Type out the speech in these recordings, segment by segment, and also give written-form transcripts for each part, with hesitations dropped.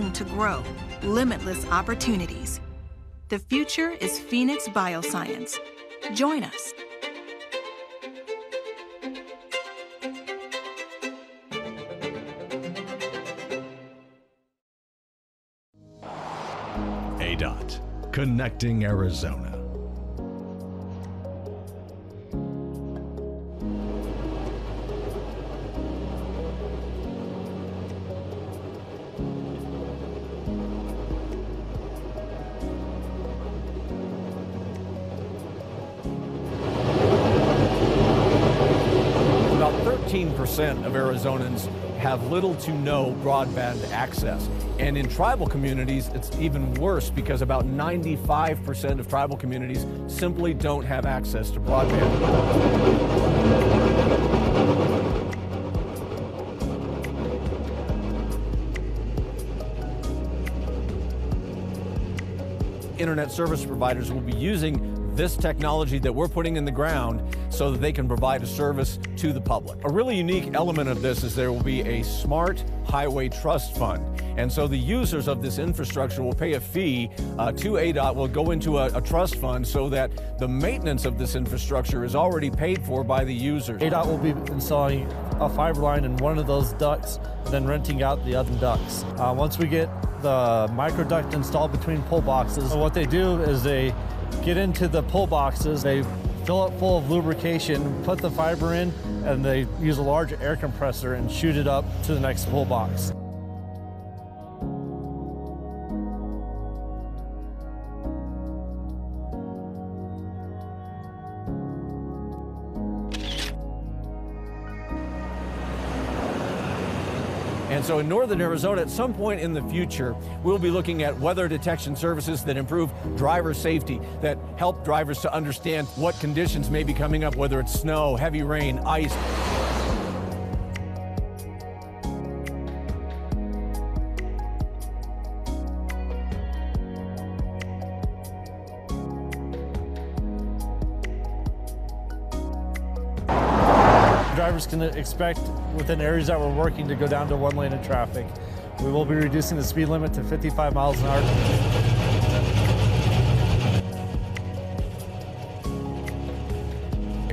room to grow, limitless opportunities. The future is Phoenix Bioscience. Join us. ADOT, connecting Arizona. About 13% of Arizonans have little to no broadband access. And in tribal communities, it's even worse because about 95% of tribal communities simply don't have access to broadband. Internet service providers will be using this technology that we're putting in the ground so that they can provide a service to the public. A really unique element of this is there will be a smart highway trust fund. And so the users of this infrastructure will pay a fee to ADOT, will go into a trust fund so that the maintenance of this infrastructure is already paid for by the users. ADOT will be installing a fiber line in one of those ducts, then renting out the other ducts. Once we get the microduct installed between pole boxes, what they do is they get into the pole boxes, they fill it full of lubrication, put the fiber in, and they use a large air compressor and shoot it up to the next pole box. And so in northern Arizona, at some point in the future, we'll be looking at weather detection services that improve driver safety, that help drivers to understand what conditions may be coming up, whether it's snow, heavy rain, ice. Drivers can expect within areas that we're working to go down to one lane of traffic. We will be reducing the speed limit to 55 miles an hour.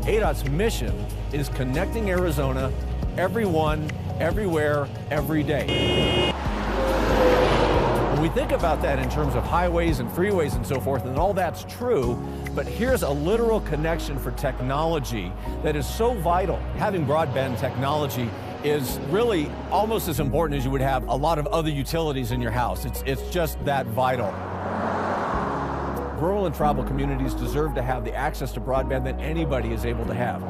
ADOT's mission is connecting Arizona, everyone, everywhere, every day. When we think about that in terms of highways and freeways and so forth, and all that's true, but here's a literal connection for technology that is so vital. Having broadband technology is really almost as important as you would have a lot of other utilities in your house. It's just that vital. Rural and tribal communities deserve to have the access to broadband that anybody is able to have.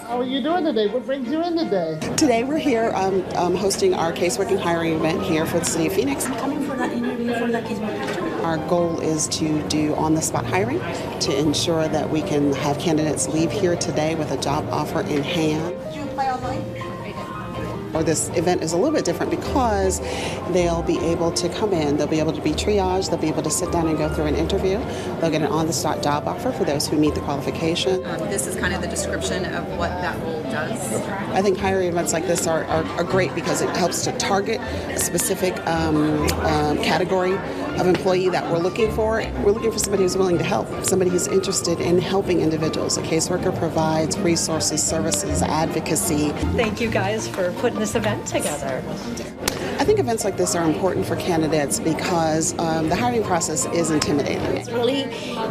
How are you doing today? What brings you in today? Today we're here hosting our caseworking hiring event here for the city of Phoenix. Coming for that interview for the caseworker. Our goal is to do on-the-spot hiring to ensure that we can have candidates leave here today with a job offer in hand. Did you apply online? Or this event is a little bit different because they'll be able to come in, they'll be able to be triaged, they'll be able to sit down and go through an interview. They'll get an on-the-spot job offer for those who meet the qualification. This is kind of the description of what that role does. I think hiring events like this are great because it helps to target a specific category of employee that we're looking for. We're looking for somebody who's willing to help, somebody who's interested in helping individuals. A caseworker provides resources, services, advocacy. Thank you guys for putting this event together. I think events like this are important for candidates because the hiring process is intimidating. It's really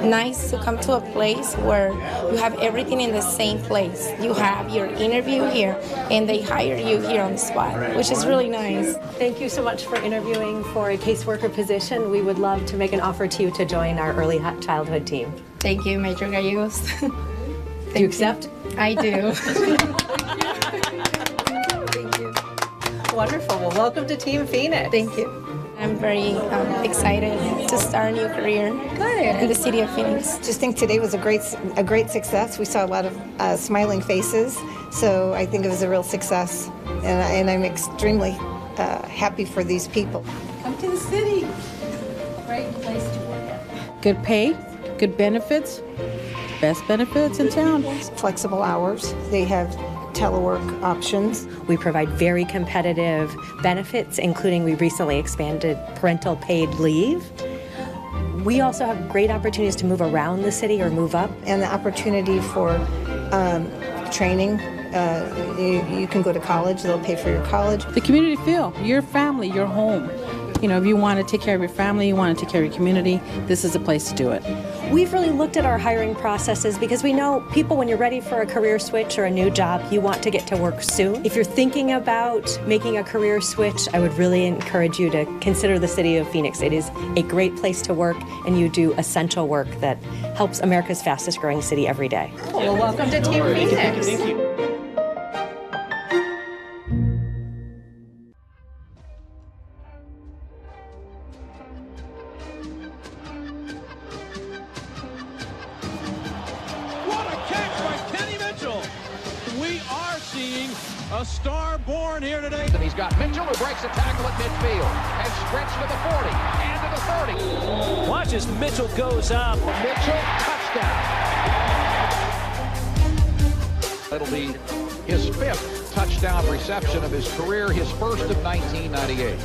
nice to come to a place where you have everything in the same place. You have your interview here and they hire you here on the spot, which is really nice. Thank you so much for interviewing for a caseworker position. We would love to make an offer to you to join our early childhood team. Thank you, Major Gallegos. Do you accept? I do. Wonderful. Well, welcome to Team Phoenix. Thank you. I'm very excited to start a new career in the city of Phoenix. Just think today was a great success. We saw a lot of smiling faces, so I think it was a real success, and I'm extremely happy for these people. Come to the city. Great place to work at. Good pay, good benefits, best benefits in town. Flexible hours. They have telework options. We provide very competitive benefits, including we recently expanded parental paid leave. We also have great opportunities to move around the city or move up. And the opportunity for training. You can go to college, they'll pay for your college. The community feel, your family, your home. You know, if you want to take care of your family, you want to take care of your community, this is a place to do it. We've really looked at our hiring processes because we know people, when you're ready for a career switch or a new job, you want to get to work soon. If you're thinking about making a career switch, I would really encourage you to consider the city of Phoenix. It is a great place to work, and you do essential work that helps America's fastest growing city every day. Well, welcome to Team Phoenix. Thank you. A star born here today. And he's got Mitchell, who breaks a tackle at midfield and sprints to the 40 and to the 30. Watch as Mitchell goes up. Mitchell, touchdown. It'll be his 5th touchdown reception of his career, his first of 1998.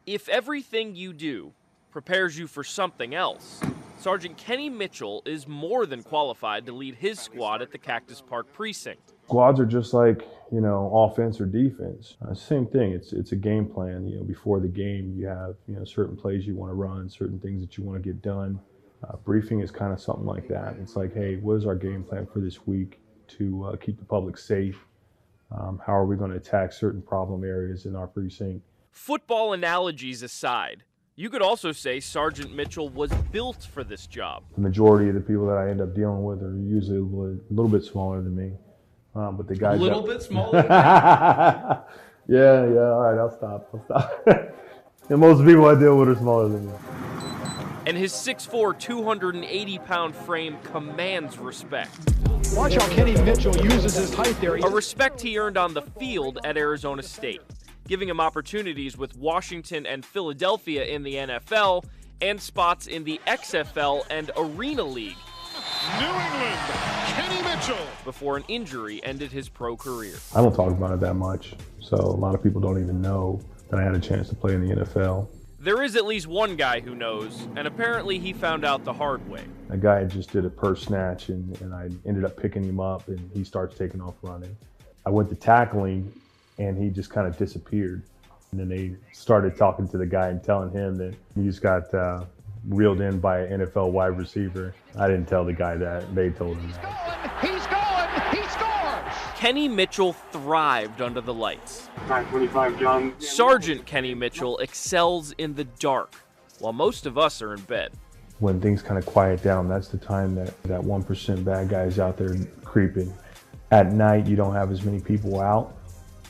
If everything you do prepares you for something else, Sergeant Kenny Mitchell is more than qualified to lead his squad at the Cactus Park Precinct. Squads are just like, you know, offense or defense. Same thing. It's a game plan. You know, before the game, you have, you know, certain plays you want to run, certain things that you want to get done. Briefing is kind of something like that. It's like, hey, what is our game plan for this week to keep the public safe? How are we going to attack certain problem areas in our precinct? Football analogies aside, you could also say Sergeant Mitchell was built for this job. The majority of the people that I end up dealing with are usually a little bit smaller than me. But the guys a little bit smaller? Yeah, all right, I'll stop. And most people I deal with are smaller than me. And his 6'4", 280-pound frame commands respect. Watch how Kenny Mitchell uses his height there. A respect he earned on the field at Arizona State, giving him opportunities with Washington and Philadelphia in the NFL and spots in the XFL and Arena League. New England, Kenny Mitchell. Before an injury ended his pro career. I don't talk about it that much, so a lot of people don't even know that I had a chance to play in the NFL. There is at least one guy who knows, and apparently he found out the hard way. A guy just did a purse snatch, and I ended up picking him up, and he starts taking off running. I went to tackling, and he just kind of disappeared. And then they started talking to the guy and telling him that he just got reeled in by an NFL wide receiver. I didn't tell the guy that. They told him that. He's going! He scores! Kenny Mitchell thrived under the lights. 925, John. Sergeant Kenny Mitchell excels in the dark, while most of us are in bed. When things kind of quiet down, that's the time that 1% bad guy is out there creeping. At night, you don't have as many people out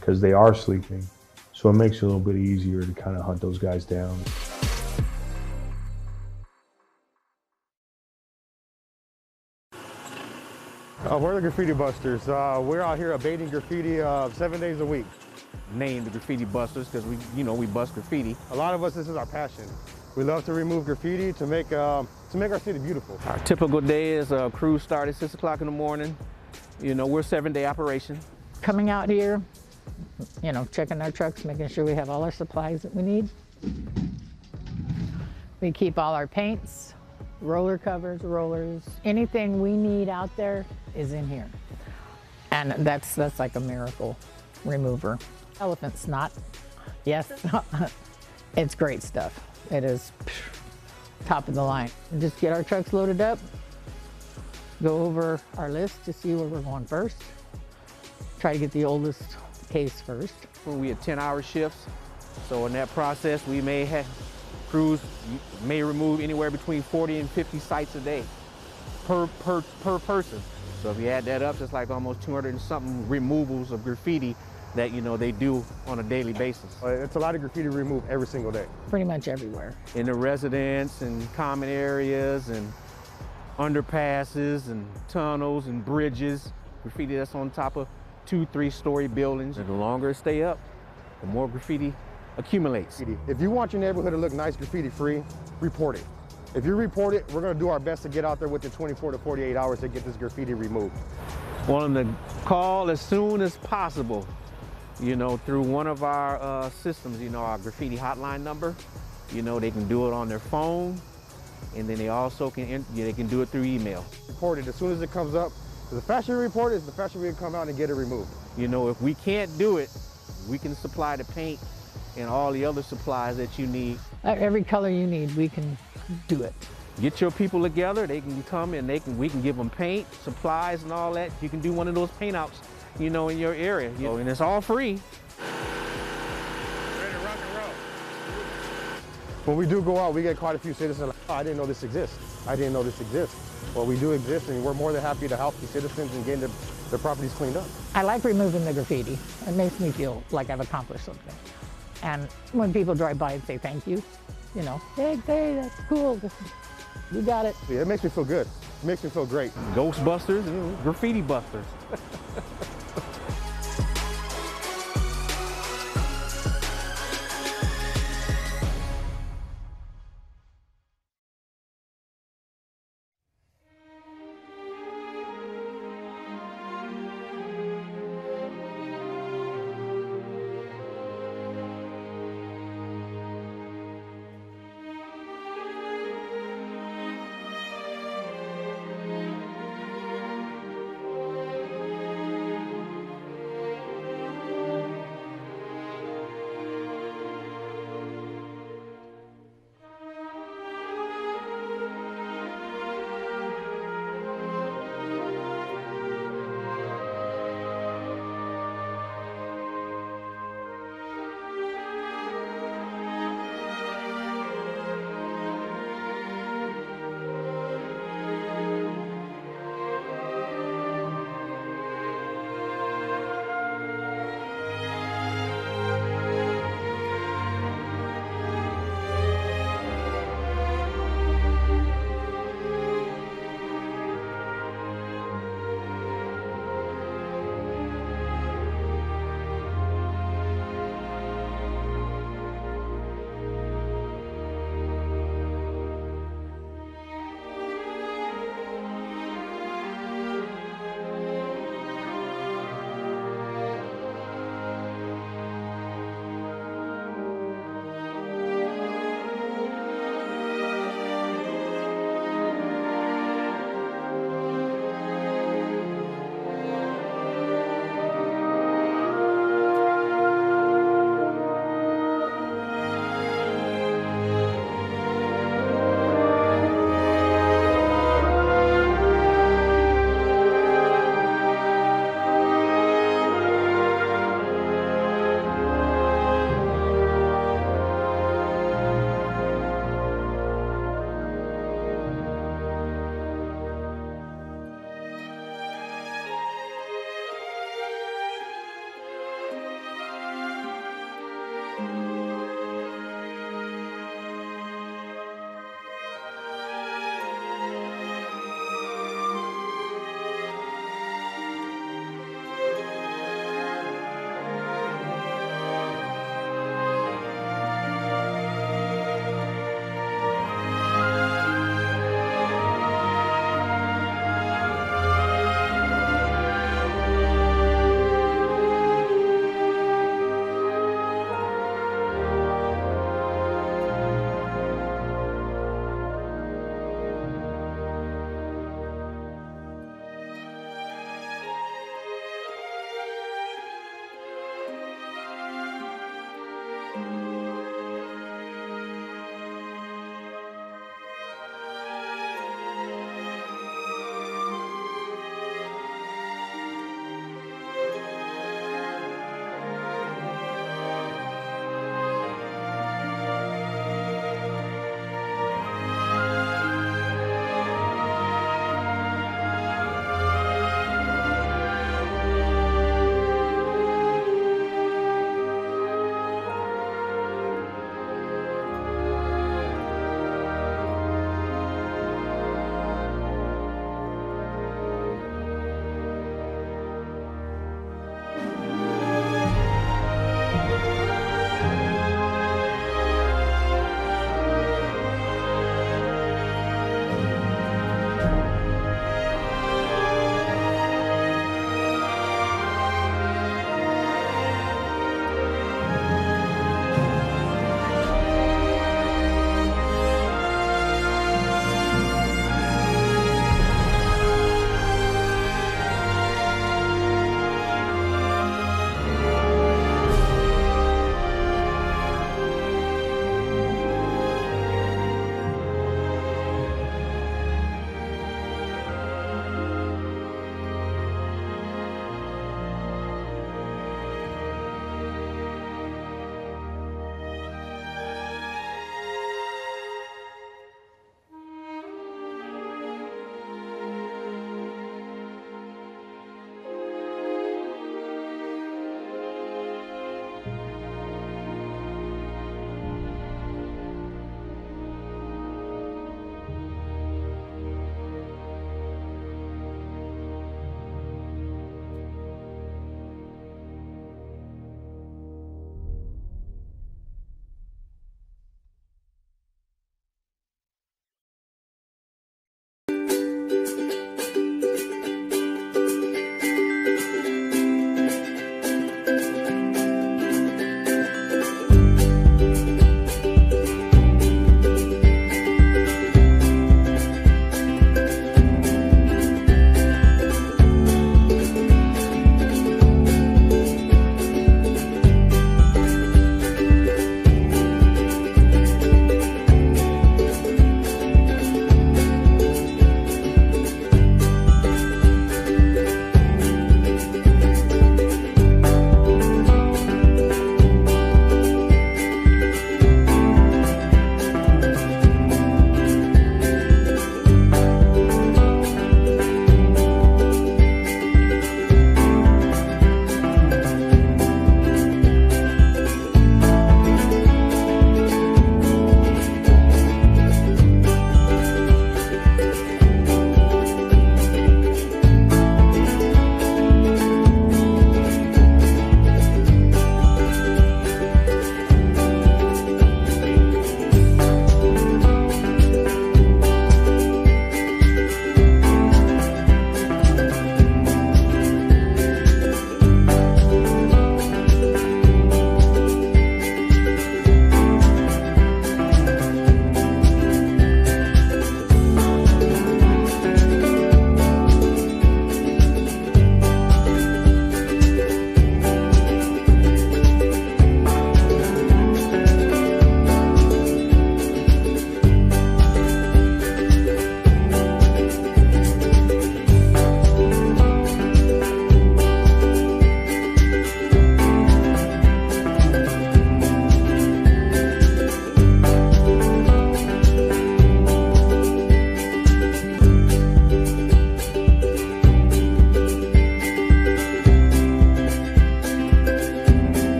because they are sleeping. So it makes it a little bit easier to kind of hunt those guys down. We're the Graffiti Busters. We're out here abating graffiti 7 days a week. Named the Graffiti Busters because we bust graffiti. A lot of us, this is our passion. We love to remove graffiti to make our city beautiful. Our typical day is crews start at 6 o'clock in the morning. You know, we're a 7-day operation. Coming out here, you know, checking our trucks, making sure we have all our supplies that we need. We keep all our paints, roller covers, rollers, anything we need out there is in here. And that's like a miracle remover. Elephant snot, yes, it's great stuff. It is top of the line. Just get our trucks loaded up, go over our list to see where we're going first. Try to get the oldest case first. We have 10-hour shifts, so in that process we may have crews may remove anywhere between 40 and 50 sites a day per person. So if you add that up, it's like almost 200 and something removals of graffiti that they do on a daily basis. It's a lot of graffiti to remove every single day. Pretty much everywhere. In the residence and common areas and underpasses and tunnels and bridges. graffiti that's on top of 2-3-story buildings. And the longer it stay up, the more graffiti accumulates. If you want your neighborhood to look nice graffiti-free, report it. If you report it, we're going to do our best to get out there within 24 to 48 hours to get this graffiti removed. Want them to call as soon as possible, you know, through one of our systems, you know, our graffiti hotline number. You know, they can do it on their phone, and then they also can, they can do it through email. Report it as soon as it comes up. The faster you report it, the faster we can come out and get it removed. You know, if we can't do it, we can supply the paint and all the other supplies that you need. Every color you need, we can do it. Get your people together, they can come and we can give them paint, supplies and all that. You can do one of those paint outs, you know, in your area. You know, and it's all free. Ready to rock and roll. When we do go out, we get quite a few citizens like, oh, I didn't know this exists. I didn't know this exists. Well, we do exist, and we're more than happy to help the citizens in getting their properties cleaned up. I like removing the graffiti. It makes me feel like I've accomplished something. And when people drive by and say thank you, you know, hey, that's cool. You got it. Yeah, it makes me feel good. It makes me feel great. Ghostbusters and graffiti busters.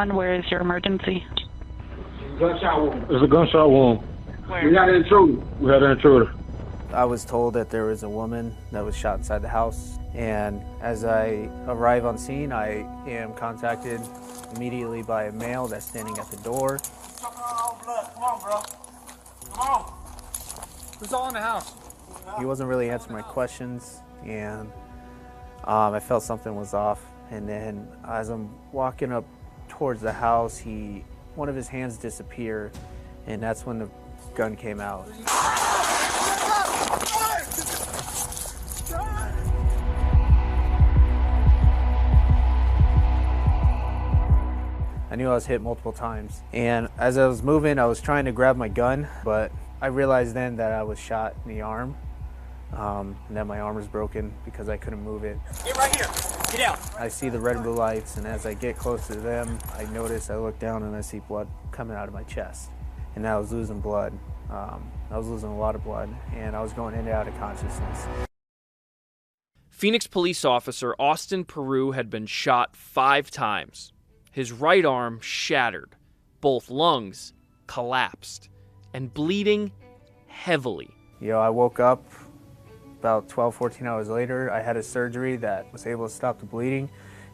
911. Where is your emergency? Gunshot wound. It's a gunshot wound. Where? We had an intruder. We had an intruder. I was told that there was a woman that was shot inside the house, and as I arrive on scene, I am contacted immediately by a male that's standing at the door. Come on, bro. Come on. Who's all in the house? He wasn't really answering my questions, and I felt something was off. And then as I'm walking up towards the house, one of his hands disappeared, and that's when the gun came out. I knew I was hit multiple times, and as I was moving, I was trying to grab my gun, but I realized then that I was shot in the arm, and that my arm was broken because I couldn't move it. Get right here. Get out. I see the red and blue lights, and as I get close to them, I look down and I see blood coming out of my chest, and I was losing blood. I was losing a lot of blood, and I was going in and out of consciousness. Phoenix police officer Austin Peru had been shot 5 times. His right arm shattered, both lungs collapsed, and bleeding heavily. I woke up about 12, 14 hours later. I had a surgery that was able to stop the bleeding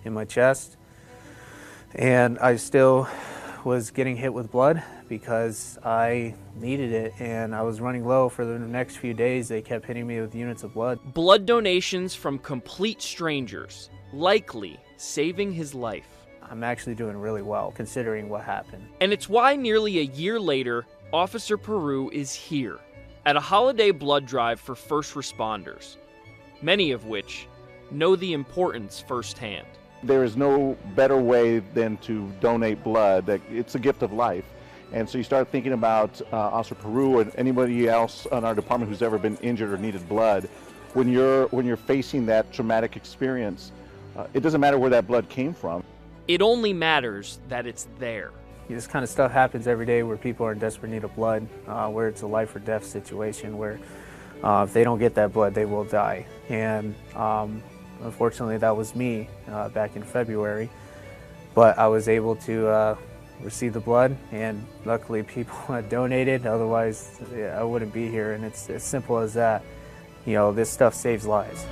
in my chest, and I still was getting hit with blood because I needed it, and I was running low for the next few days. They kept hitting me with units of blood. Blood donations from complete strangers, likely saving his life. I'm actually doing really well considering what happened. And it's why nearly a year later, Officer Peru is here at a holiday blood drive for first responders, many of which know the importance firsthand. There is no better way than to donate blood. It's a gift of life. And so you start thinking about Officer Peru and anybody else on our department who's ever been injured or needed blood. When you're facing that traumatic experience, it doesn't matter where that blood came from. It only matters that it's there. This kind of stuff happens every day where people are in desperate need of blood, where it's a life or death situation where if they don't get that blood, they will die. And unfortunately, that was me back in February. But I was able to receive the blood, and luckily people had donated. Otherwise, I wouldn't be here. And it's as simple as that. This stuff saves lives.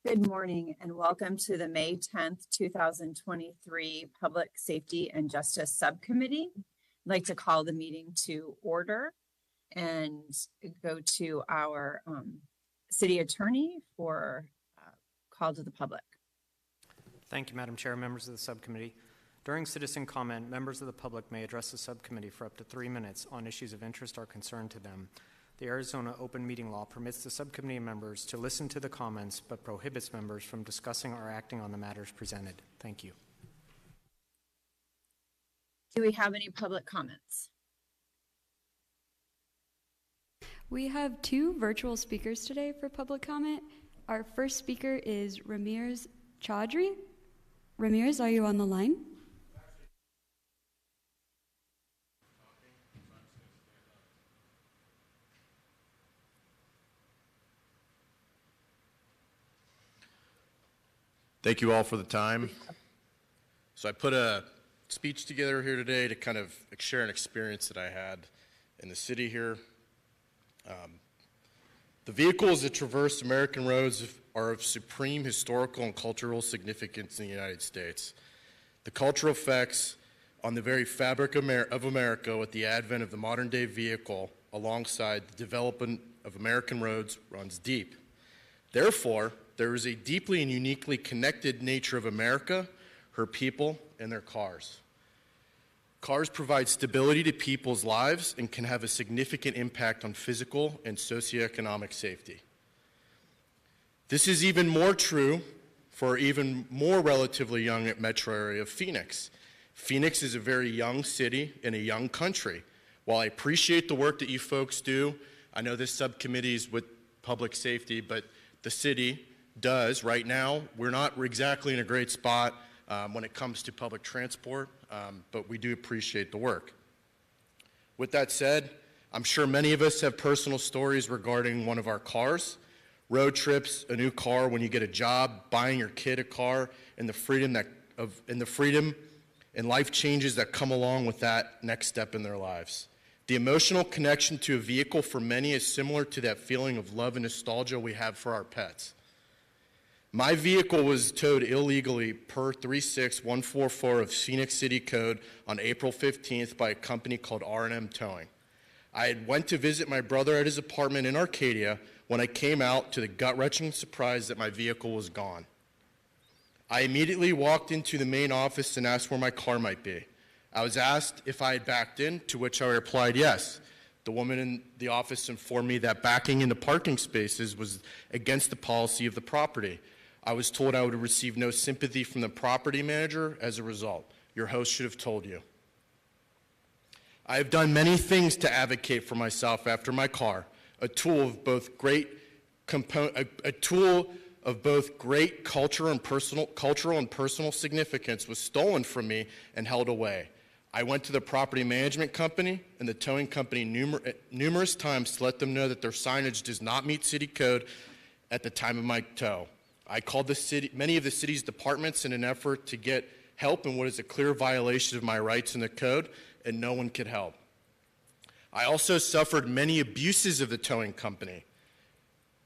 Good morning and welcome to the May 10th, 2023 Public Safety and Justice Subcommittee. I'd like to call the meeting to order and go to our city attorney for call to the public. Thank you, Madam Chair, members of the subcommittee. During citizen comment, members of the public may address the subcommittee for up to 3 minutes on issues of interest or concern to them. The Arizona open meeting law permits the subcommittee members to listen to the comments, but prohibits members from discussing or acting on the matters presented. Thank you. Do we have any public comments? We have 2 virtual speakers today for public comment. Our first speaker is Ramirez Chaudhry. Ramirez, are you on the line? Thank you all for the time. So I put a speech together here today to kind of share an experience that I had in the city here. The vehicles that traverse American roads are of supreme historical and cultural significance in the United States. The cultural effects on the very fabric of America with the advent of the modern day vehicle alongside the development of American roads runs deep. Therefore, there is a deeply and uniquely connected nature of America, her people, and their cars. Cars provide stability to people's lives and can have a significant impact on physical and socioeconomic safety. This is even more true for even more relatively young metro area of Phoenix. Phoenix is a very young city in a young country. While I appreciate the work that you folks do, I know this subcommittee is with public safety, but the city does. Right now, we're not exactly in a great spot when it comes to public transport, but we do appreciate the work. With that said, I'm sure many of us have personal stories regarding one of our cars, road trips, a new car when you get a job, buying your kid a car, and the freedom and life changes that come along with that next step in their lives. The emotional connection to a vehicle for many is similar to that feeling of love and nostalgia we have for our pets. My vehicle was towed illegally per 36144 of Phoenix City Code on April 15th by a company called R&M Towing. I had went to visit my brother at his apartment in Arcadia when I came out to the gut-wrenching surprise that my vehicle was gone. I immediately walked into the main office and asked where my car might be. I was asked if I had backed in, to which I replied yes. The woman in the office informed me that backing into parking spaces was against the policy of the property. I was told I would receive no sympathy from the property manager as a result. Your host should have told you. I have done many things to advocate for myself after my car. A tool of both great cultural and personal significance was stolen from me and held away. I went to the property management company and the towing company numerous times to let them know that their signage does not meet city code at the time of my tow. I called many of the city's departments in an effort to get help in what is a clear violation of my rights in the code, and no one could help. I also suffered many abuses of the towing company.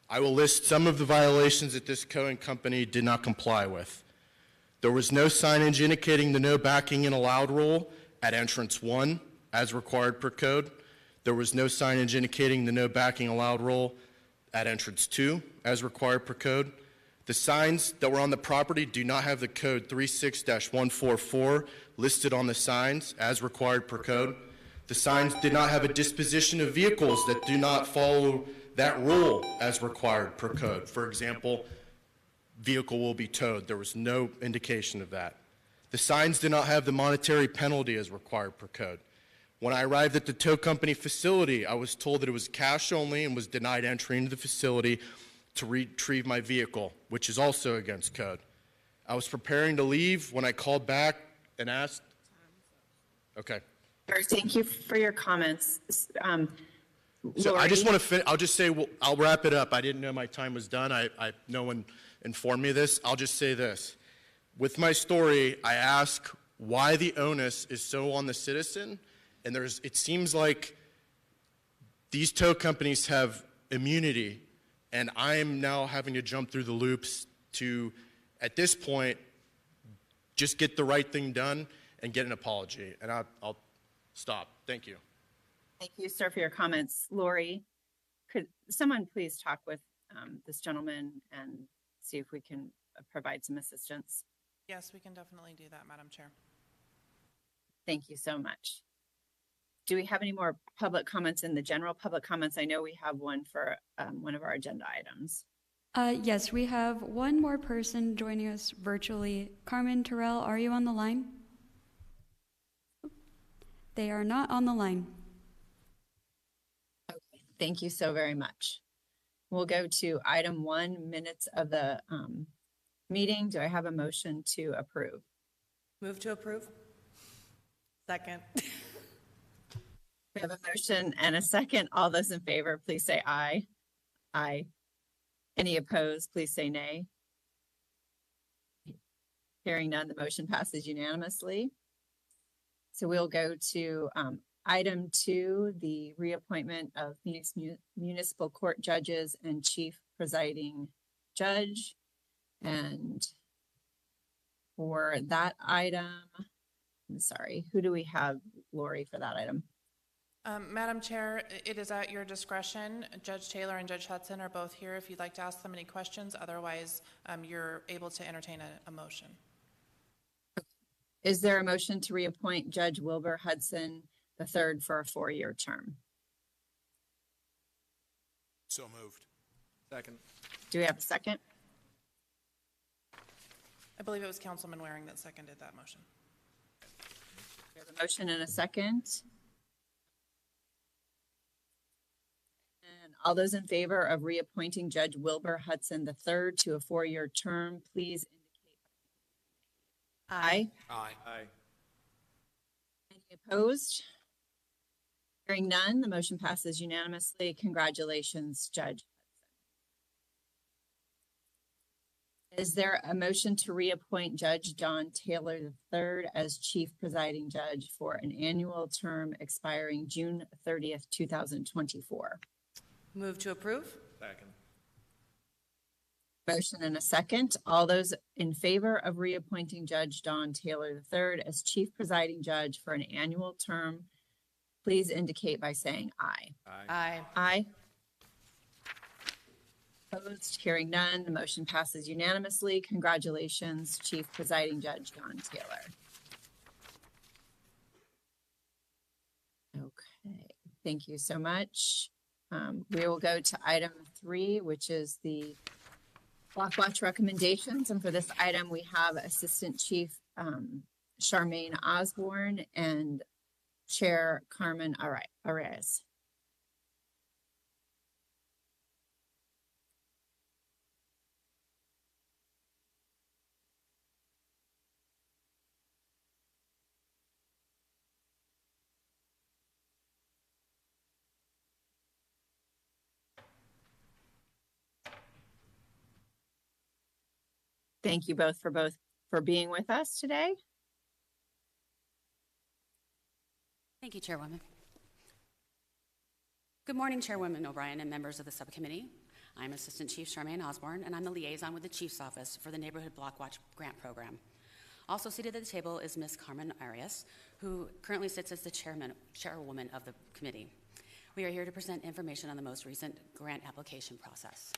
I will list some of the violations that this towing company did not comply with. There was no signage indicating the no backing in allowed rule at entrance 1, as required per code. There was no signage indicating the no backing allowed rule at entrance 2, as required per code. The signs that were on the property do not have the code 36-144 listed on the signs as required per code. The signs did not have a disposition of vehicles that do not follow that rule as required per code. For example, vehicle will be towed. There was no indication of that. The signs did not have the monetary penalty as required per code. When I arrived at the tow company facility, I was told that it was cash only and was denied entry into the facility to retrieve my vehicle, which is also against code. I was preparing to leave when I called back and asked. Okay. Thank you for your comments. So I just want to finish. I'll just say, I'll wrap it up. I didn't know my time was done. No one informed me of this. I'll just say this. With my story, I ask why the onus is so on the citizen, and it seems like these tow companies have immunity, and I'm now having to jump through the loops to, at this point, just get the right thing done and get an apology. And I'll stop. Thank you. Thank you, sir, for your comments. Lori, could someone please talk with this gentleman and see if we can provide some assistance? Yes, we can definitely do that, Madam Chair. Thank you so much. Do we have any more public comments in the general public comments? I know we have one for one of our agenda items. Yes, we have one more person joining us virtually. Carmen Terrell, are you on the line? They are not on the line. Okay, thank you so very much. We'll go to item 1, minutes of the meeting. Do I have a motion to approve? Move to approve. Second. We have a motion and a second. All those in favor, please say aye. Aye. Any opposed, please say nay. Hearing none, the motion passes unanimously. So we'll go to item 2, the reappointment of Phoenix Municipal Court judges and chief presiding judge. And for that item, I'm sorry, who do we have, Lori, for that item? Madam Chair, it is at your discretion. Judge Taylor and Judge Hudson are both here if you'd like to ask them any questions. Otherwise, you're able to entertain a motion. Is there a motion to reappoint Judge Wilbur Hudson III for a 4-year term? So moved. Second. Do we have a second? I believe it was Councilman Waring that seconded that motion. We have a motion and a second. And all those in favor of reappointing Judge Wilbur Hudson III to a 4-year term, please indicate. Aye. Aye. Aye. Any opposed? Hearing none, the motion passes unanimously. Congratulations, Judge Hudson. Is there a motion to reappoint Judge John Taylor III as Chief Presiding Judge for an annual term expiring June 30th, 2024? Move to approve. Second. Motion and a second. All those in favor of reappointing Judge John Taylor III as Chief Presiding Judge for an annual term, please indicate by saying aye. Aye. Aye. Opposed? Hearing none, the motion passes unanimously. Congratulations, Chief Presiding Judge John Taylor. Okay, thank you so much. We will go to item 3, which is the Block Watch recommendations. And for this item, we have Assistant Chief Charmaine Osborne and Chair Carmen Arias. Thank you both for being with us today. Thank you, Chairwoman. Good morning, Chairwoman O'Brien and members of the subcommittee. I'm Assistant Chief Charmaine Osborne, and I'm the liaison with the Chief's Office for the Neighborhood Block Watch Grant Program. Also seated at the table is Ms. Carmen Arias, who currently sits as the chairwoman of the committee. We are here to present information on the most recent grant application process.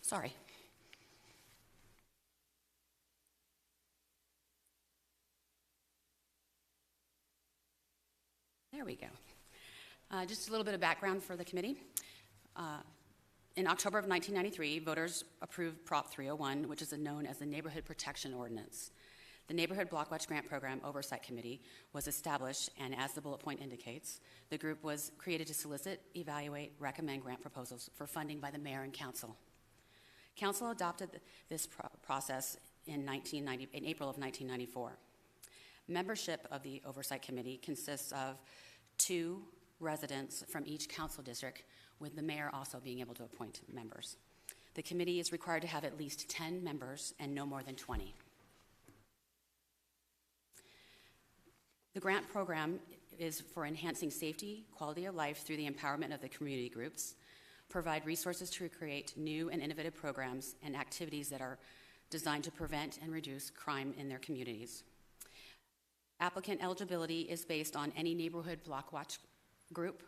Sorry. There we go. Just a little bit of background for the committee. In October of 1993, voters approved Prop 301, which is known as the Neighborhood Protection Ordinance. The Neighborhood Block Watch Grant Program Oversight Committee was established, and as the bullet point indicates, the group was created to solicit, evaluate, recommend grant proposals for funding by the mayor and council. Council adopted this process in April of 1994. Membership of the Oversight Committee consists of 2 residents from each council district, with the mayor also being able to appoint members. The committee is required to have at least 10 members and no more than 20. The grant program is for enhancing safety, quality of life through the empowerment of the community groups, provide resources to create new and innovative programs and activities that are designed to prevent and reduce crime in their communities. Applicant eligibility is based on any neighborhood block watch group,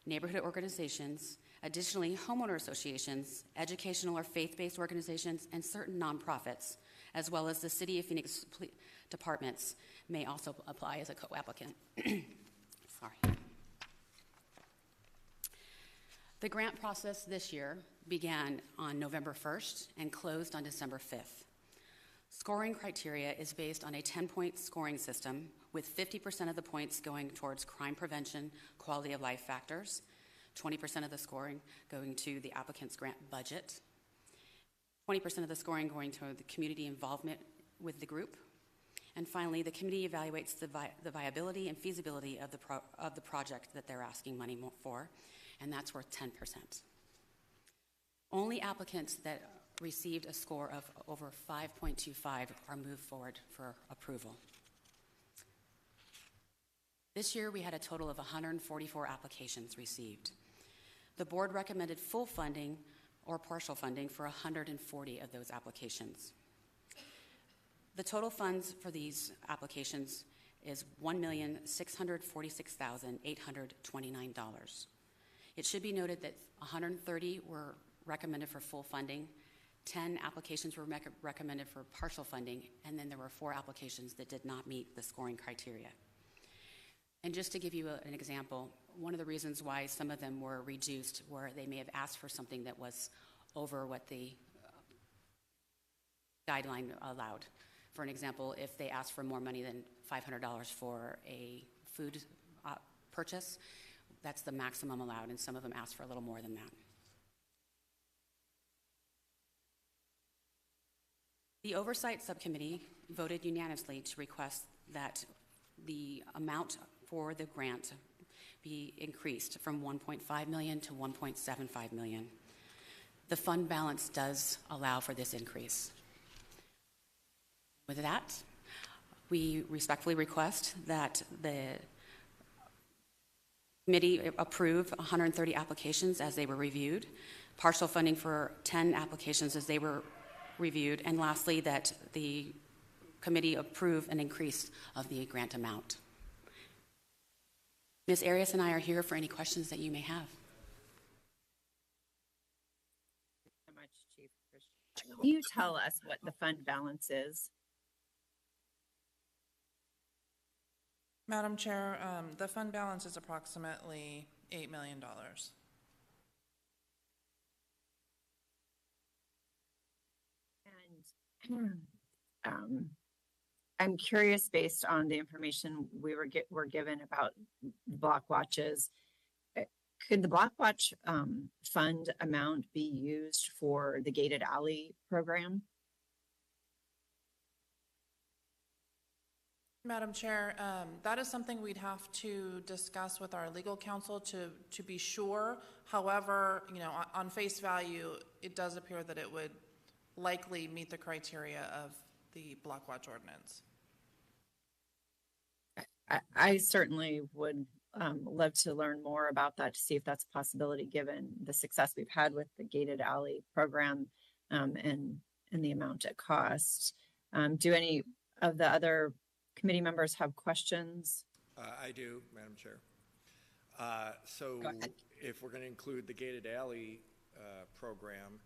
neighborhood organizations, additionally homeowner associations, educational or faith-based organizations, and certain nonprofits, as well as the City of Phoenix departments may also apply as a co-applicant. Sorry. The grant process this year began on November 1st and closed on December 5th. Scoring criteria is based on a 10-point scoring system, with 50% of the points going towards crime prevention, quality of life factors, 20% of the scoring going to the applicant's grant budget, 20% of the scoring going to the community involvement with the group, and finally, the committee evaluates the viability and feasibility of the project that they're asking money for, and that's worth 10%. Only applicants that received a score of over 5.25 are moved forward for approval. This year, we had a total of 144 applications received. The board recommended full funding or partial funding for 140 of those applications. The total funds for these applications is $1,646,829. It should be noted that 130 were recommended for full funding, 10 applications were recommended for partial funding, and then there were 4 applications that did not meet the scoring criteria. And just to give you an example, one of the reasons why some of them were reduced were they may have asked for something that was over what the guideline allowed. For an example, if they asked for more money than $500 for a food purchase, that's the maximum allowed, and some of them asked for a little more than that. The Oversight Subcommittee voted unanimously to request that the amount for the grant be increased from $1.5 million to $1.75 million. The fund balance does allow for this increase. With that, we respectfully request that the committee approve 130 applications as they were reviewed, partial funding for 10 applications as they were reviewed, and lastly, that the committee approve an increase of the grant amount. Ms. Arias and I are here for any questions that you may have. So much, Chief Christian. Can you tell us what the fund balance is? Madam Chair, the fund balance is approximately $8 million. And I'm curious, based on the information we were given about block watches, could the block watch fund amount be used for the gated alley program? Madam Chair, that is something we'd have to discuss with our legal counsel to be sure. However, on face value, it does appear that it would likely meet the criteria of the block watch ordinance. I certainly would love to learn more about that to see if that's a possibility given the success we've had with the gated alley program and the amount it costs. Do any of the other committee members have questions? I do, Madam Chair. So if we're going to include the gated alley program,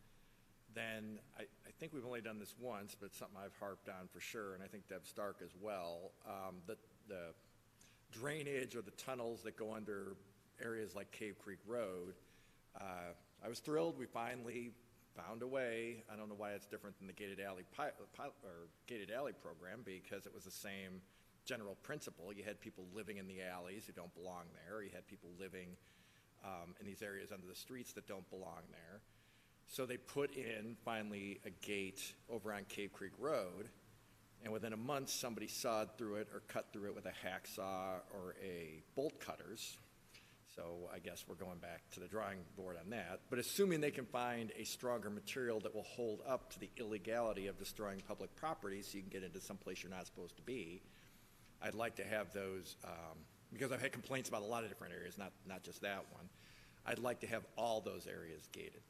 then I think we've only done this once, but it's something I've harped on for sure, and I think Deb Stark as well. The drainage or the tunnels that go under areas like Cave Creek Road, I was thrilled we finally found a way. I don't know why it's different than the gated alley gated alley program, because it was the same general principle. You had people living in the alleys who don't belong there. You had people living in these areas under the streets that don't belong there. So they put in finally a gate over on Cave Creek Road, and within a month somebody sawed through it or cut through it with a hacksaw or a bolt cutters. So I guess we're going back to the drawing board on that. But assuming they can find a stronger material that will hold up to the illegality of destroying public property so you can get into some place you're not supposed to be, I'd like to have those, because I've had complaints about a lot of different areas, not just that one. I'd like to have all those areas gated.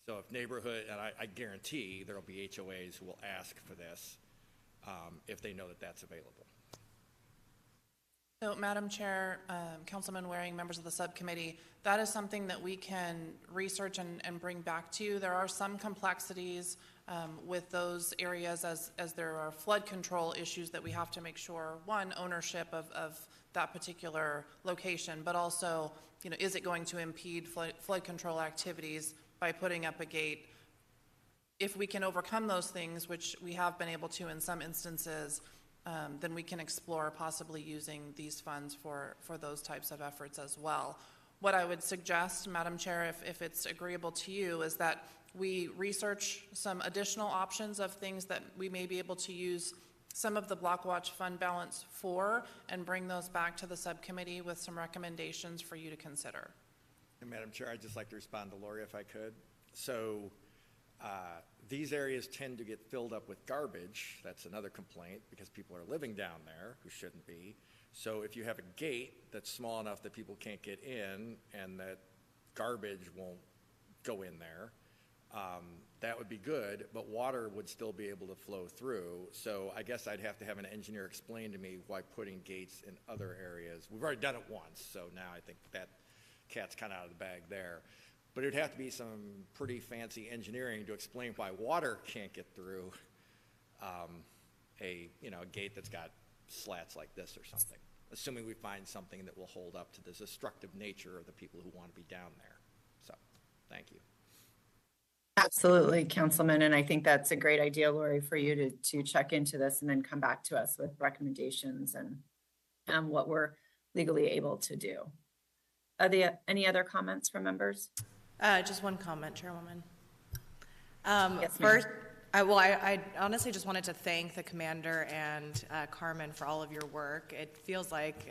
So if neighborhood, and I guarantee there will be HOAs who will ask for this if they know that that's available. So, Madam Chair, Councilman Waring, members of the subcommittee, that is something that we can research and bring back to you. There are some complexities with those areas as there are flood control issues that we have to make sure, one, ownership of that particular location, but also, is it going to impede flood control activities by putting up a gate? If we can overcome those things, which we have been able to in some instances, then we can explore possibly using these funds for those types of efforts as well. What I would suggest, Madam Chair, if it's agreeable to you, is that we research some additional options of things that we may be able to use some of the Block Watch fund balance for, and bring those back to the subcommittee with some recommendations for you to consider. And Madam Chair, I'd just like to respond to Lori if I could. So these areas tend to get filled up with garbage. That's another complaint because people are living down there who shouldn't be. So if you have a gate that's small enough that people can't get in and that garbage won't go in there, that would be good, but water would still be able to flow through. So I guess I'd have to have an engineer explain to me why putting gates in other areas. We've already done it once, so now I think that cat's kind of out of the bag there. But it'd have to be some pretty fancy engineering to explain why water can't get through a gate that's got slats like this or something, assuming we find something that will hold up to the destructive nature of the people who want to be down there. So, thank you. Absolutely, Councilman, and I think that's a great idea, Lori, for you to check into this and then come back to us with recommendations and what we're legally able to do. Are there any other comments from members? Just one comment, Chairwoman. Yes, first, I honestly just wanted to thank the commander and Carmen for all of your work. It feels like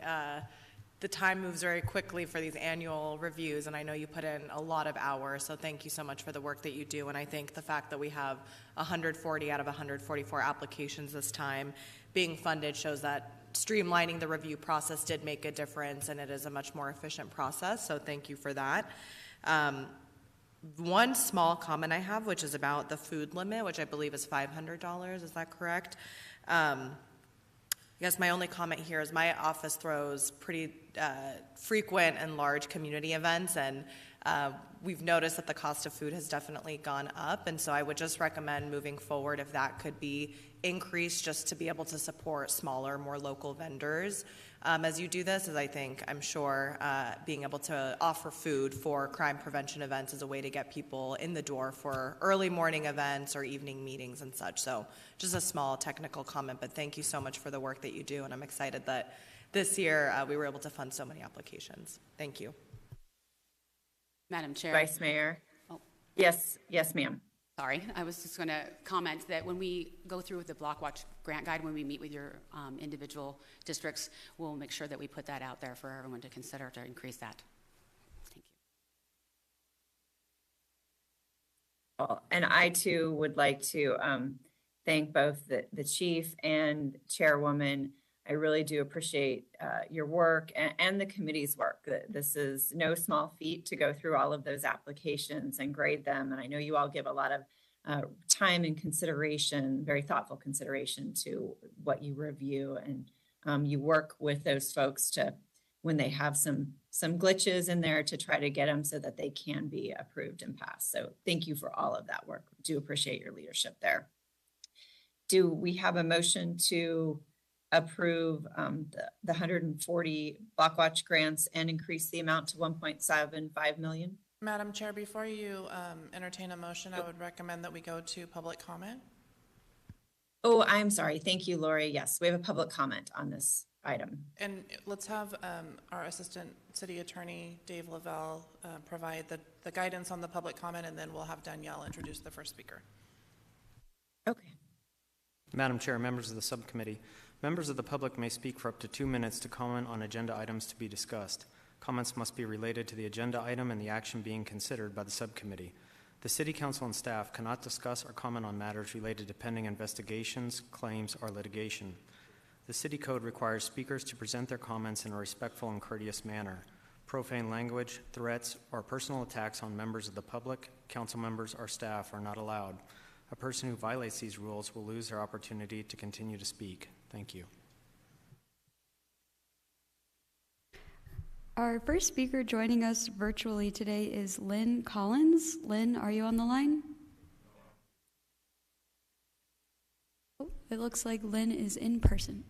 the time moves very quickly for these annual reviews, and I know you put in a lot of hours, so thank you so much for the work that you do. And I think the fact that we have 140 out of 144 applications this time being funded shows that streamlining the review process did make a difference, and it is a much more efficient process, so thank you for that. One small comment I have, which is about the food limit, which I believe is $500, is that correct? I guess my only comment here is my office throws pretty frequent and large community events, and we've noticed that the cost of food has definitely gone up, and so I would just recommend moving forward if that could be increased just to be able to support smaller, more local vendors. As you do this, as I'm sure being able to offer food for crime prevention events is a way to get people in the door for early morning events or evening meetings and such. So just a small technical comment, but thank you so much for the work that you do, and I'm excited that this year we were able to fund so many applications. Thank you. Madam Chair. Vice Mayor. Oh. Yes, ma'am. Sorry, I was just going to comment that when we go through with the Block Watch grant guide, when we meet with your individual districts, we'll make sure that we put that out there for everyone to consider to increase that. Thank you. And I too would like to thank both the chief and chairwoman. I really do appreciate your work and the committee's work. This is no small feat to go through all of those applications and grade them. And I know you all give a lot of time and consideration, very thoughtful consideration to what you review. And you work with those folks to, when they have some glitches in there, to try to get them so that they can be approved and passed. So thank you for all of that work. Do appreciate your leadership there. Do we have a motion to approve the 140 Block Watch grants and increase the amount to 1.75 million? Madam Chair, before you entertain a motion, I would recommend that we go to public comment. Oh, I'm sorry. Thank you, Lori. Yes, we have a public comment on this item. And let's have our Assistant City Attorney, Dave Lavelle, provide the guidance on the public comment, and then we'll have Danielle introduce the first speaker. Okay. Madam Chair, members of the subcommittee, members of the public may speak for up to 2 minutes to comment on agenda items to be discussed. Comments must be related to the agenda item and the action being considered by the subcommittee. The City Council and staff cannot discuss or comment on matters related to pending investigations, claims, or litigation. The City Code requires speakers to present their comments in a respectful and courteous manner. Profane language, threats, or personal attacks on members of the public, council members, or staff are not allowed. A person who violates these rules will lose their opportunity to continue to speak. Thank you. Our first speaker joining us virtually today is Lynn Collins. Lynn, are you on the line? Oh, it looks like Lynn is in person.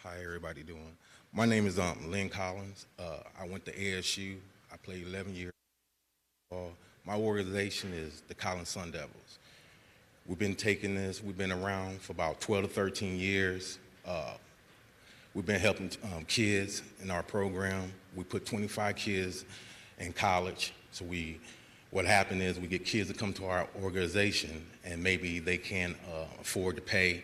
How everybody doing? My name is Lynn Collins. I went to ASU. I played 11 years. My organization is the Collins Sun Devils. We've been taking this. We've been around for about 12 to 13 years. We've been helping kids in our program. We put 25 kids in college. So what happened is we get kids to come to our organization, and maybe they can't afford to pay.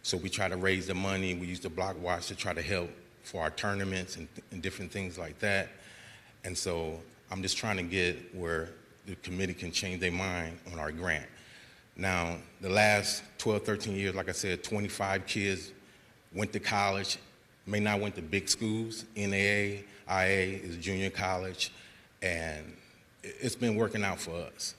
So we try to raise the money. We use the block watch to try to help for our tournaments and different things like that. And so I'm just trying to get where the committee can change their mind on our grant. Now, the last 12, 13 years, like I said, 25 kids went to college, may not went to big schools. NAA, IA is junior college, and it's been working out for us.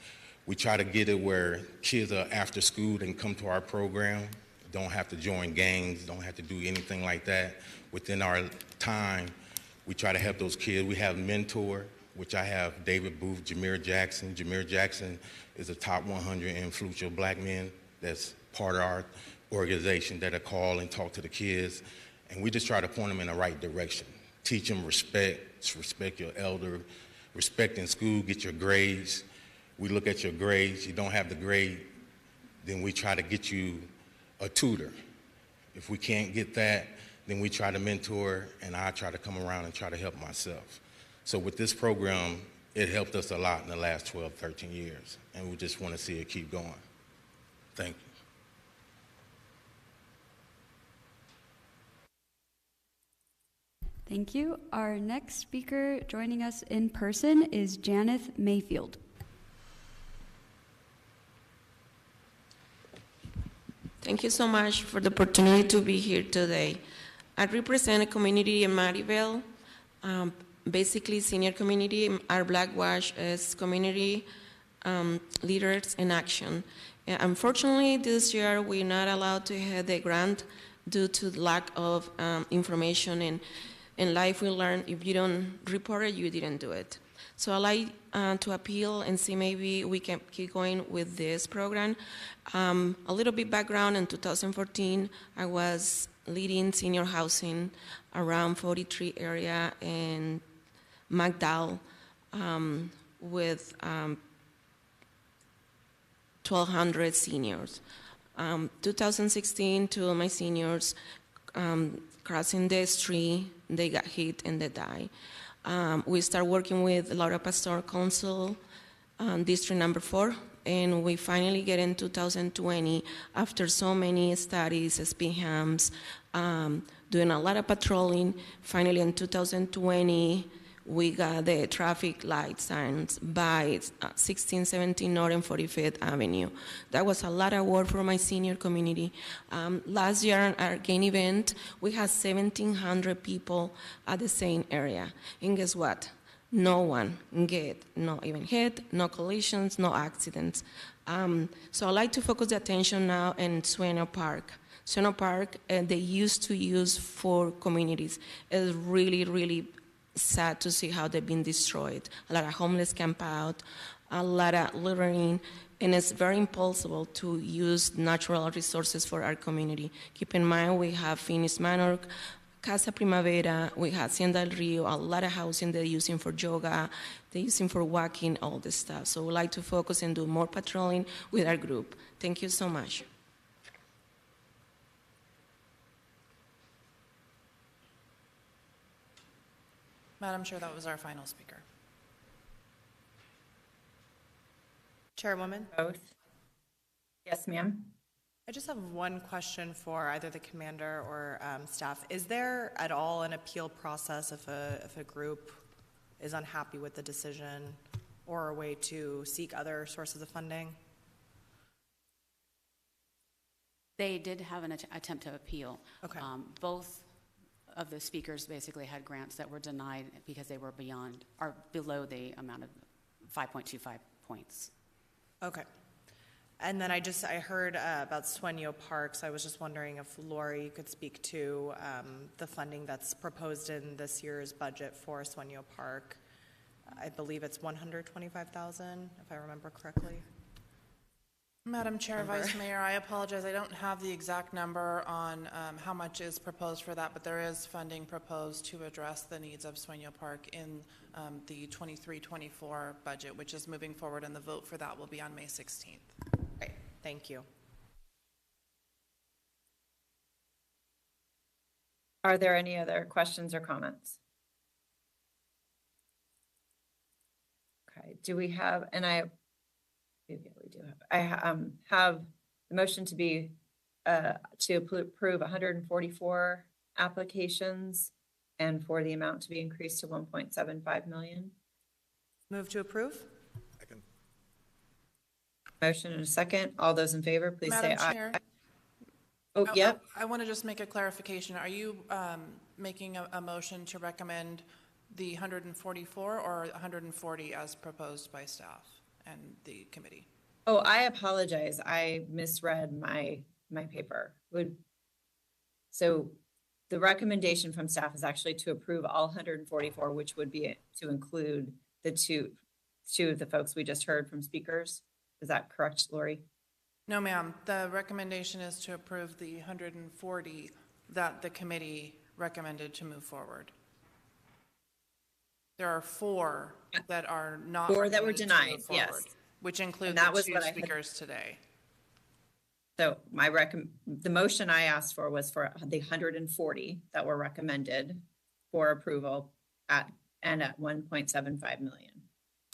We try to get it where kids are after school, they can come to our program, don't have to join gangs, don't have to do anything like that. Within our time, we try to help those kids. We have mentor, which I have David Booth, Jameer Jackson. Jameer Jackson is a top 100 influential black men that's part of our organization that call and talk to the kids. And we just try to point them in the right direction. Teach them respect your elder, respect in school, get your grades. We look at your grades. You don't have the grade, then we try to get you a tutor. If we can't get that, then we try to mentor, and I try to come around and try to help myself. So with this program, it helped us a lot in the last 12, 13 years, and we just want to see it keep going. Thank you. Thank you. Our next speaker joining us in person is Janeth Mayfield. Thank you so much for the opportunity to be here today. I represent a community in Maryville, basically senior community. Our Black Wash is community leaders in action. Unfortunately, this year we're not allowed to have the grant due to lack of information. And in life we learn if you don't report it, you didn't do it. So I like to appeal and see maybe we can keep going with this program. A little bit background, in 2014, I was leading senior housing around 43 area in McDowell with 1,200 seniors. 2016, two of my seniors crossing the street, they got hit and they died. We start working with Laura Pastor Council, District Number 4, and we finally get in 2020, after so many studies, SPHAMs, doing a lot of patrolling. Finally, in 2020, we got the traffic light signs by 1617 North and 45th Avenue. That was a lot of work for my senior community. Last year at our game event, we had 1,700 people at the same area. And guess what? No one get, not even hit, no collisions, no accidents. So I like to focus the attention now in Sueno Park. Sueno Park, they used to use for communities. It's really, really sad to see how they've been destroyed. A lot of homeless camp out, a lot of littering, and it's very impossible to use natural resources for our community. Keep in mind, we have Phoenix Manor, Casa Primavera, we have Hacienda del Rio, a lot of housing they're using for yoga, they're using for walking, all this stuff. So we like to focus and do more patrolling with our group. Thank you so much. Madam Chair, that was our final speaker. Chairwoman? Both. Yes, ma'am. I just have one question for either the commander or staff. Is there at all an appeal process if a group is unhappy with the decision, or a way to seek other sources of funding? They did have an attempt to appeal. Okay. Both of the speakers basically had grants that were denied because they were beyond or below the amount of 5.25 points. Okay. And then I heard about Sueño Parks. I was just wondering if Lori, you could speak to the funding that's proposed in this year's budget for Sueño Park. I believe it's $125,000, if I remember correctly. Madam Chair, Vice Mayor, I apologize. I don't have the exact number on how much is proposed for that, but there is funding proposed to address the needs of Sueño Park in the 23-24 budget, which is moving forward, and the vote for that will be on May 16th. Great, thank you. Are there any other questions or comments? Okay, do we have, and we do have, I have the motion to be, to approve 144 applications and for the amount to be increased to 1.75 million. Move to approve. Second. Motion and a second. All those in favor, please say Madam Chair, aye. Oh, yep. I want to just make a clarification. Are you making a motion to recommend the 144 or 140 as proposed by staff and the committee? Oh, I apologize. I misread my paper. So the recommendation from staff is actually to approve all 144, which would be to include the two of the folks we just heard from speakers. Is that correct, Lori? No, ma'am. The recommendation is to approve the 140 that the committee recommended to move forward. There are 4 that are not. 4 that were denied, yes. Which include that the was 2 what speakers today. So the motion I asked for was for the 140 that were recommended for approval at 1.75 million.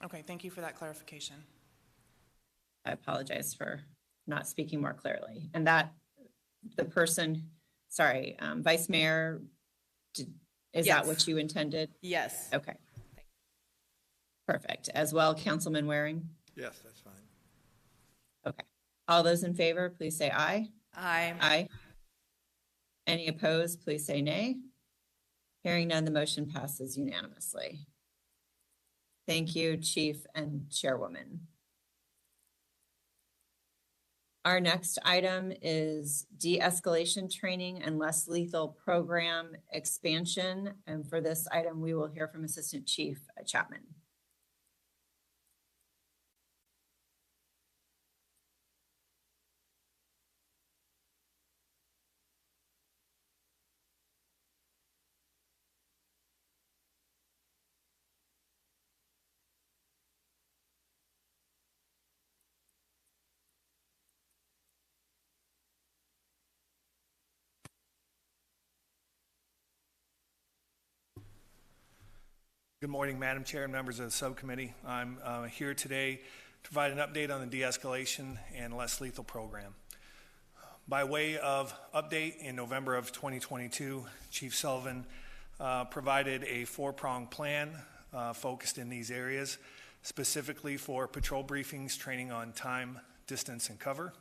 Okay, thank you for that clarification. I apologize for not speaking more clearly. And that the person, sorry, Vice Mayor, is that what you intended? Yes. Okay. Perfect. As well, Councilman Waring? Yes, that's fine. Okay. All those in favor, please say aye. Aye. Aye. Any opposed, please say nay. Hearing none, the motion passes unanimously. Thank you, Chief and Chairwoman. Our next item is de-escalation training and less lethal program expansion. And for this item, we will hear from Assistant Chief Chapman. Good morning, Madam Chair and members of the subcommittee. I'm here today to provide an update on the de-escalation and less lethal program. By way of update, in November of 2022, Chief Sullivan provided a 4-pronged plan focused in these areas, specifically for patrol briefings, training on time, distance, and cover,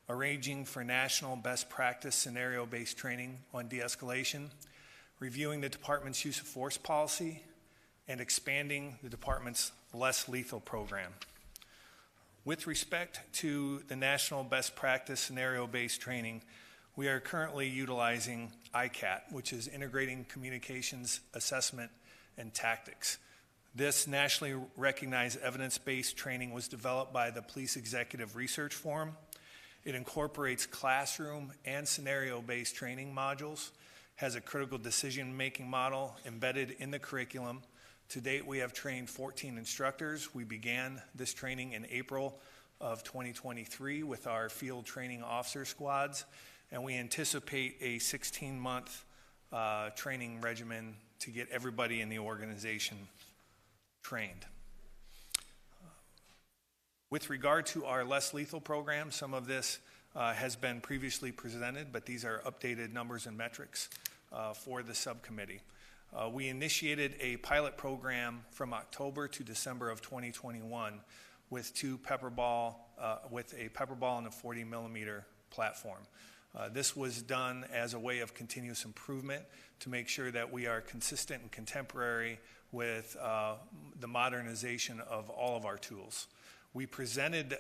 arranging for national best practice scenario-based training on de-escalation, reviewing the department's use of force policy, and expanding the department's less lethal program. With respect to the national best practice scenario-based training, we are currently utilizing ICAT, which is Integrating Communications Assessment and Tactics. This nationally recognized evidence-based training was developed by the Police Executive Research Forum. It incorporates classroom and scenario-based training modules, has a critical decision-making model embedded in the curriculum. To date, we have trained 14 instructors. We began this training in April of 2023 with our field training officer squads, and we anticipate a 16-month training regimen to get everybody in the organization trained. With regard to our less lethal program, some of this has been previously presented, but these are updated numbers and metrics for the subcommittee. We initiated a pilot program from October to December of 2021 with a pepper ball and a 40 millimeter platform. This was done as a way of continuous improvement to make sure that we are consistent and contemporary with the modernization of all of our tools. We presented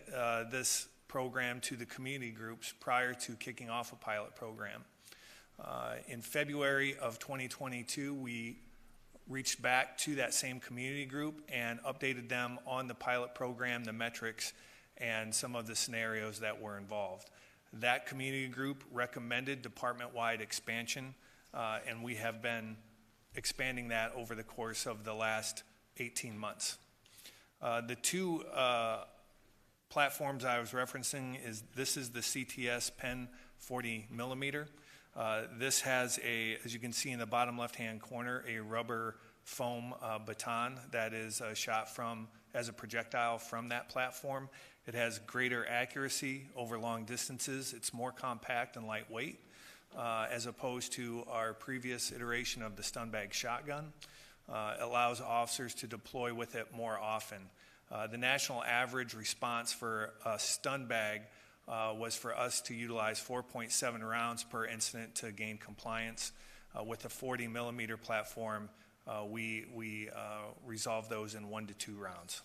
this program to the community groups prior to kicking off a pilot program. In February of 2022, we reached back to that same community group and updated them on the pilot program, the metrics, and some of the scenarios that were involved. That community group recommended department-wide expansion, and we have been expanding that over the course of the last 18 months. The two platforms I was referencing this is the CTS Pen 40 millimeter. This has as you can see in the bottom left-hand corner, a rubber foam baton that is shot as a projectile from that platform. It has greater accuracy over long distances. It's more compact and lightweight as opposed to our previous iteration of the stun bag shotgun. It allows officers to deploy with it more often. The national average response for a stun bag was for us to utilize 4.7 rounds per incident to gain compliance. With the 40 millimeter platform, we resolve those in 1 to 2 rounds.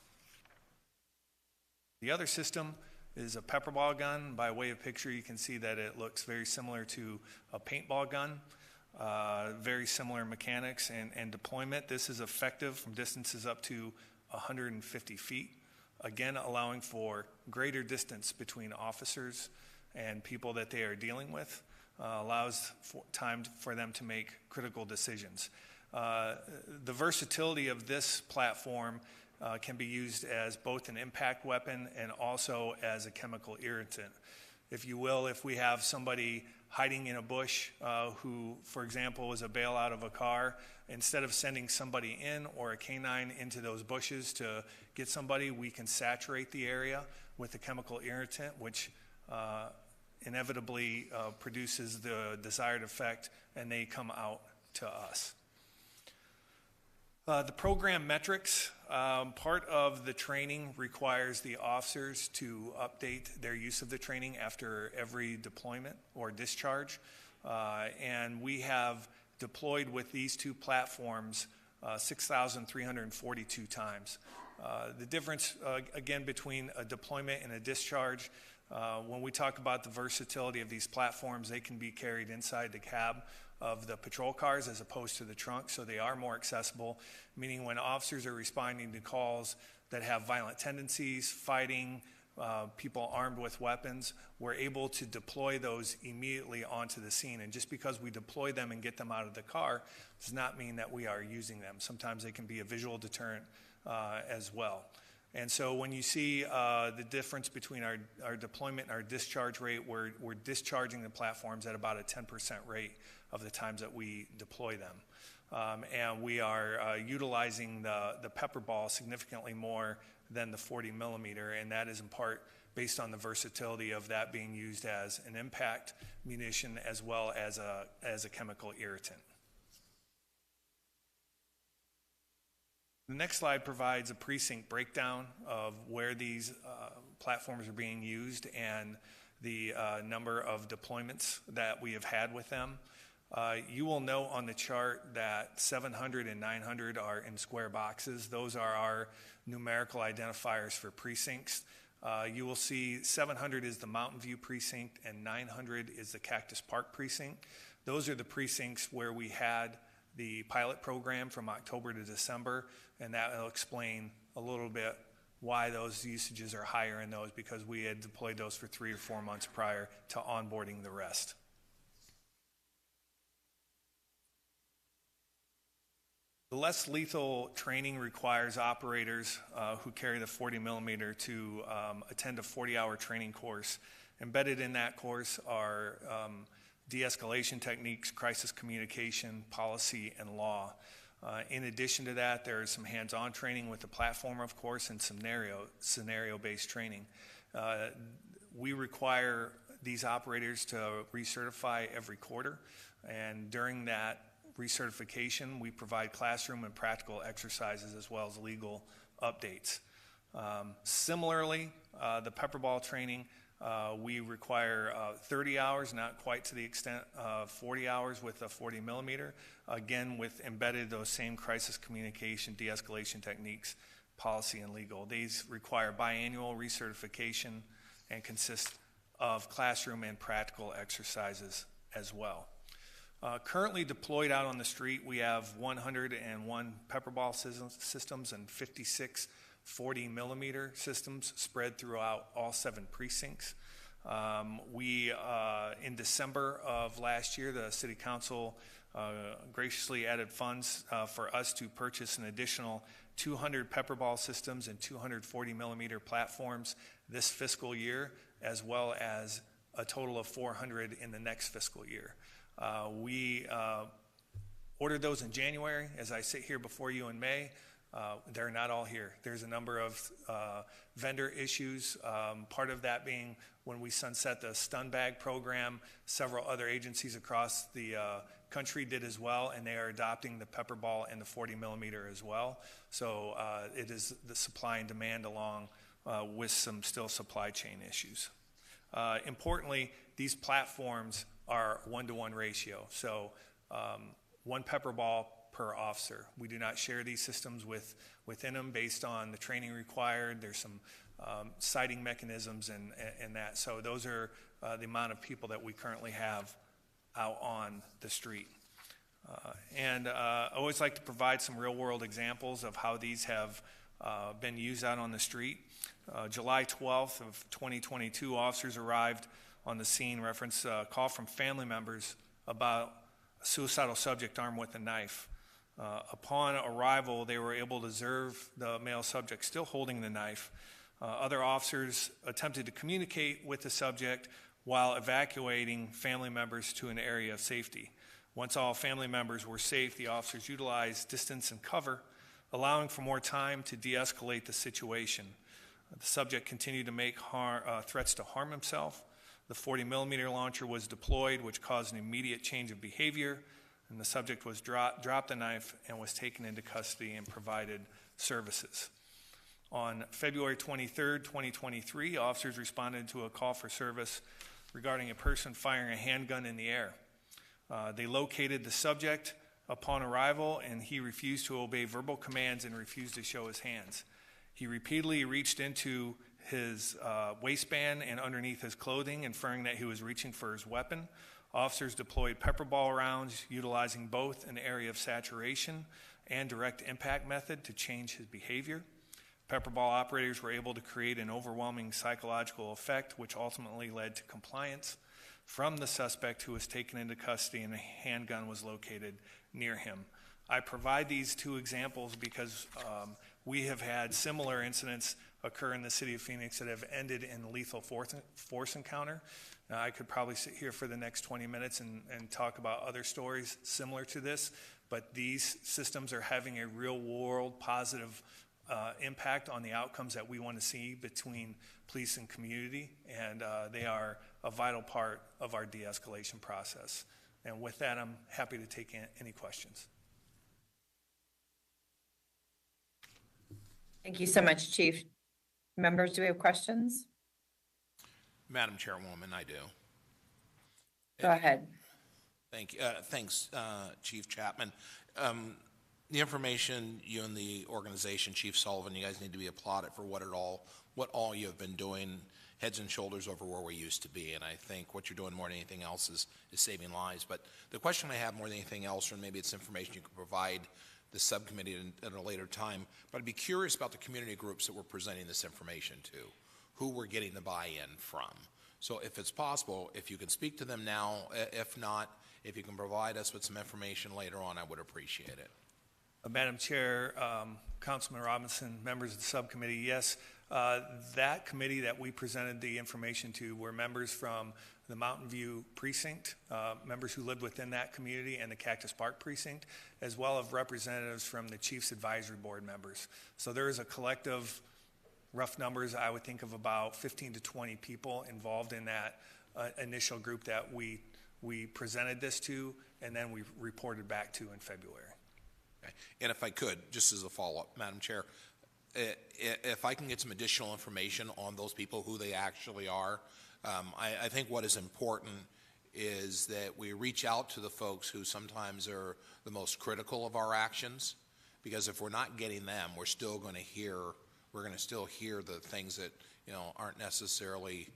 The other system is a pepper ball gun. By way of picture, you can see that it looks very similar to a paintball gun. Very similar mechanics and deployment. This is effective from distances up to 150 feet. Again, allowing for greater distance between officers and people that they are dealing with, allows time for them to make critical decisions. The versatility of this platform can be used as both an impact weapon and also as a chemical irritant. If you will, if we have somebody hiding in a bush who, for example, is a bailout of a car, instead of sending somebody in or a canine into those bushes to get somebody, we can saturate the area with a chemical irritant, which inevitably produces the desired effect, and they come out to us. The program metrics, part of the training requires the officers to update their use of the training after every deployment or discharge. And we have deployed with these two platforms 6,342 times. The difference, again, between a deployment and a discharge, when we talk about the versatility of these platforms, they can be carried inside the cab of the patrol cars as opposed to the trunk, so they are more accessible, meaning when officers are responding to calls that have violent tendencies, fighting, people armed with weapons, we're able to deploy those immediately onto the scene. And just because we deploy them and get them out of the car does not mean that we are using them. Sometimes they can be a visual deterrent as well. And so when you see the difference between our deployment and our discharge rate, we're discharging the platforms at about a 10% rate of the times that we deploy them. And we are utilizing the pepper ball significantly more than the 40 millimeter, and that is in part based on the versatility of that being used as an impact munition as well as a chemical irritant. The next slide provides a precinct breakdown of where these platforms are being used and the number of deployments that we have had with them. You will note on the chart that 700 and 900 are in square boxes. Those are our numerical identifiers for precincts. You will see 700 is the Mountain View precinct and 900 is the Cactus Park precinct. Those are the precincts where we had the pilot program from October to December, and that will explain a little bit why those usages are higher in those, because we had deployed those for 3 or 4 months prior to onboarding the rest. The less lethal training requires operators who carry the 40 millimeter to attend a 40-hour training course. Embedded in that course are de-escalation techniques, crisis communication, policy, and law. In addition to that, there is some hands-on training with the platform, of course, and some scenario-based training. We require these operators to recertify every quarter, and during that recertification, we provide classroom and practical exercises as well as legal updates. Similarly, the pepper ball training, we require 30 hours, not quite to the extent of 40 hours with a 40 millimeter, again with embedded those same crisis communication, de-escalation techniques, policy and legal. These require biannual recertification and consist of classroom and practical exercises as well. Currently deployed out on the street, we have 101 pepper ball systems and 56 40 millimeter systems spread throughout all 7 precincts. In December of last year, the City Council graciously added funds for us to purchase an additional 200 pepper ball systems and 240 millimeter platforms this fiscal year, as well as a total of 400 in the next fiscal year. We ordered those in January. As I sit here before you in May, they're not all here. There's a number of vendor issues, part of that being when we sunset the stun bag program, several other agencies across the country did as well, and they are adopting the pepper ball and the 40 millimeter as well. So it is the supply and demand along with some still supply chain issues. Importantly, these platforms are 1-to-1 ratio. So 1 pepper ball per officer. We do not share these systems within them based on the training required. There's some sighting mechanisms and that. So those are the amount of people that we currently have out on the street. I always like to provide some real world examples of how these have been used out on the street. July 12th of 2022, officers arrived on the scene, reference a call from family members about a suicidal subject armed with a knife. Upon arrival, they were able to observe the male subject still holding the knife. Other officers attempted to communicate with the subject while evacuating family members to an area of safety. Once all family members were safe, the officers utilized distance and cover, allowing for more time to de-escalate the situation. The subject continued to make threats to harm himself. The 40 millimeter launcher was deployed, which caused an immediate change of behavior, and the subject was dropped the knife and was taken into custody and provided services. On February 23rd, 2023, officers responded to a call for service regarding a person firing a handgun in the air. They located the subject upon arrival, and he refused to obey verbal commands and refused to show his hands. He repeatedly reached into his waistband and underneath his clothing, inferring that he was reaching for his weapon. Officers deployed pepper ball rounds, utilizing both an area of saturation and direct impact method to change his behavior. Pepper ball operators were able to create an overwhelming psychological effect, which ultimately led to compliance from the suspect, who was taken into custody and a handgun was located near him. I provide these 2 examples because we have had similar incidents occur in the city of Phoenix that have ended in lethal force encounter. Now, I could probably sit here for the next 20 minutes and talk about other stories similar to this, but these systems are having a real world positive impact on the outcomes that we want to see between police and community, and they are a vital part of our de-escalation process. And with that, I'm happy to take any questions. Thank you so much, Chief. Members, do we have questions? Madam Chairwoman, I do. Go ahead. Thank you. Thanks, Chief Chapman. The information you and the organization, Chief Sullivan, you guys need to be applauded for what all you have been doing, heads and shoulders over where we used to be. And I think what you're doing more than anything else is saving lives. But the question I have more than anything else, or maybe it's information you could provide the subcommittee at a later time, but I'd be curious about the community groups that we're presenting this information to, who we're getting the buy-in from. So if it's possible, if you can speak to them now, if not, if you can provide us with some information later on, I would appreciate it. Madam Chair, Councilman Robinson, members of the subcommittee, yes, that committee that we presented the information to were members from the Mountain View precinct, members who lived within that community, and the Cactus Park precinct, as well as representatives from the Chiefs Advisory Board members. So there is a collective, rough numbers, I would think of about 15 to 20 people involved in that initial group that we presented this to, and then we reported back to in February. Okay. And if I could, just as a follow-up, Madam Chair, if I can get some additional information on those people, who they actually are, I think what is important is that we reach out to the folks who sometimes are the most critical of our actions, because if we're not getting them, we're going to still hear the things that, you know, aren't necessarily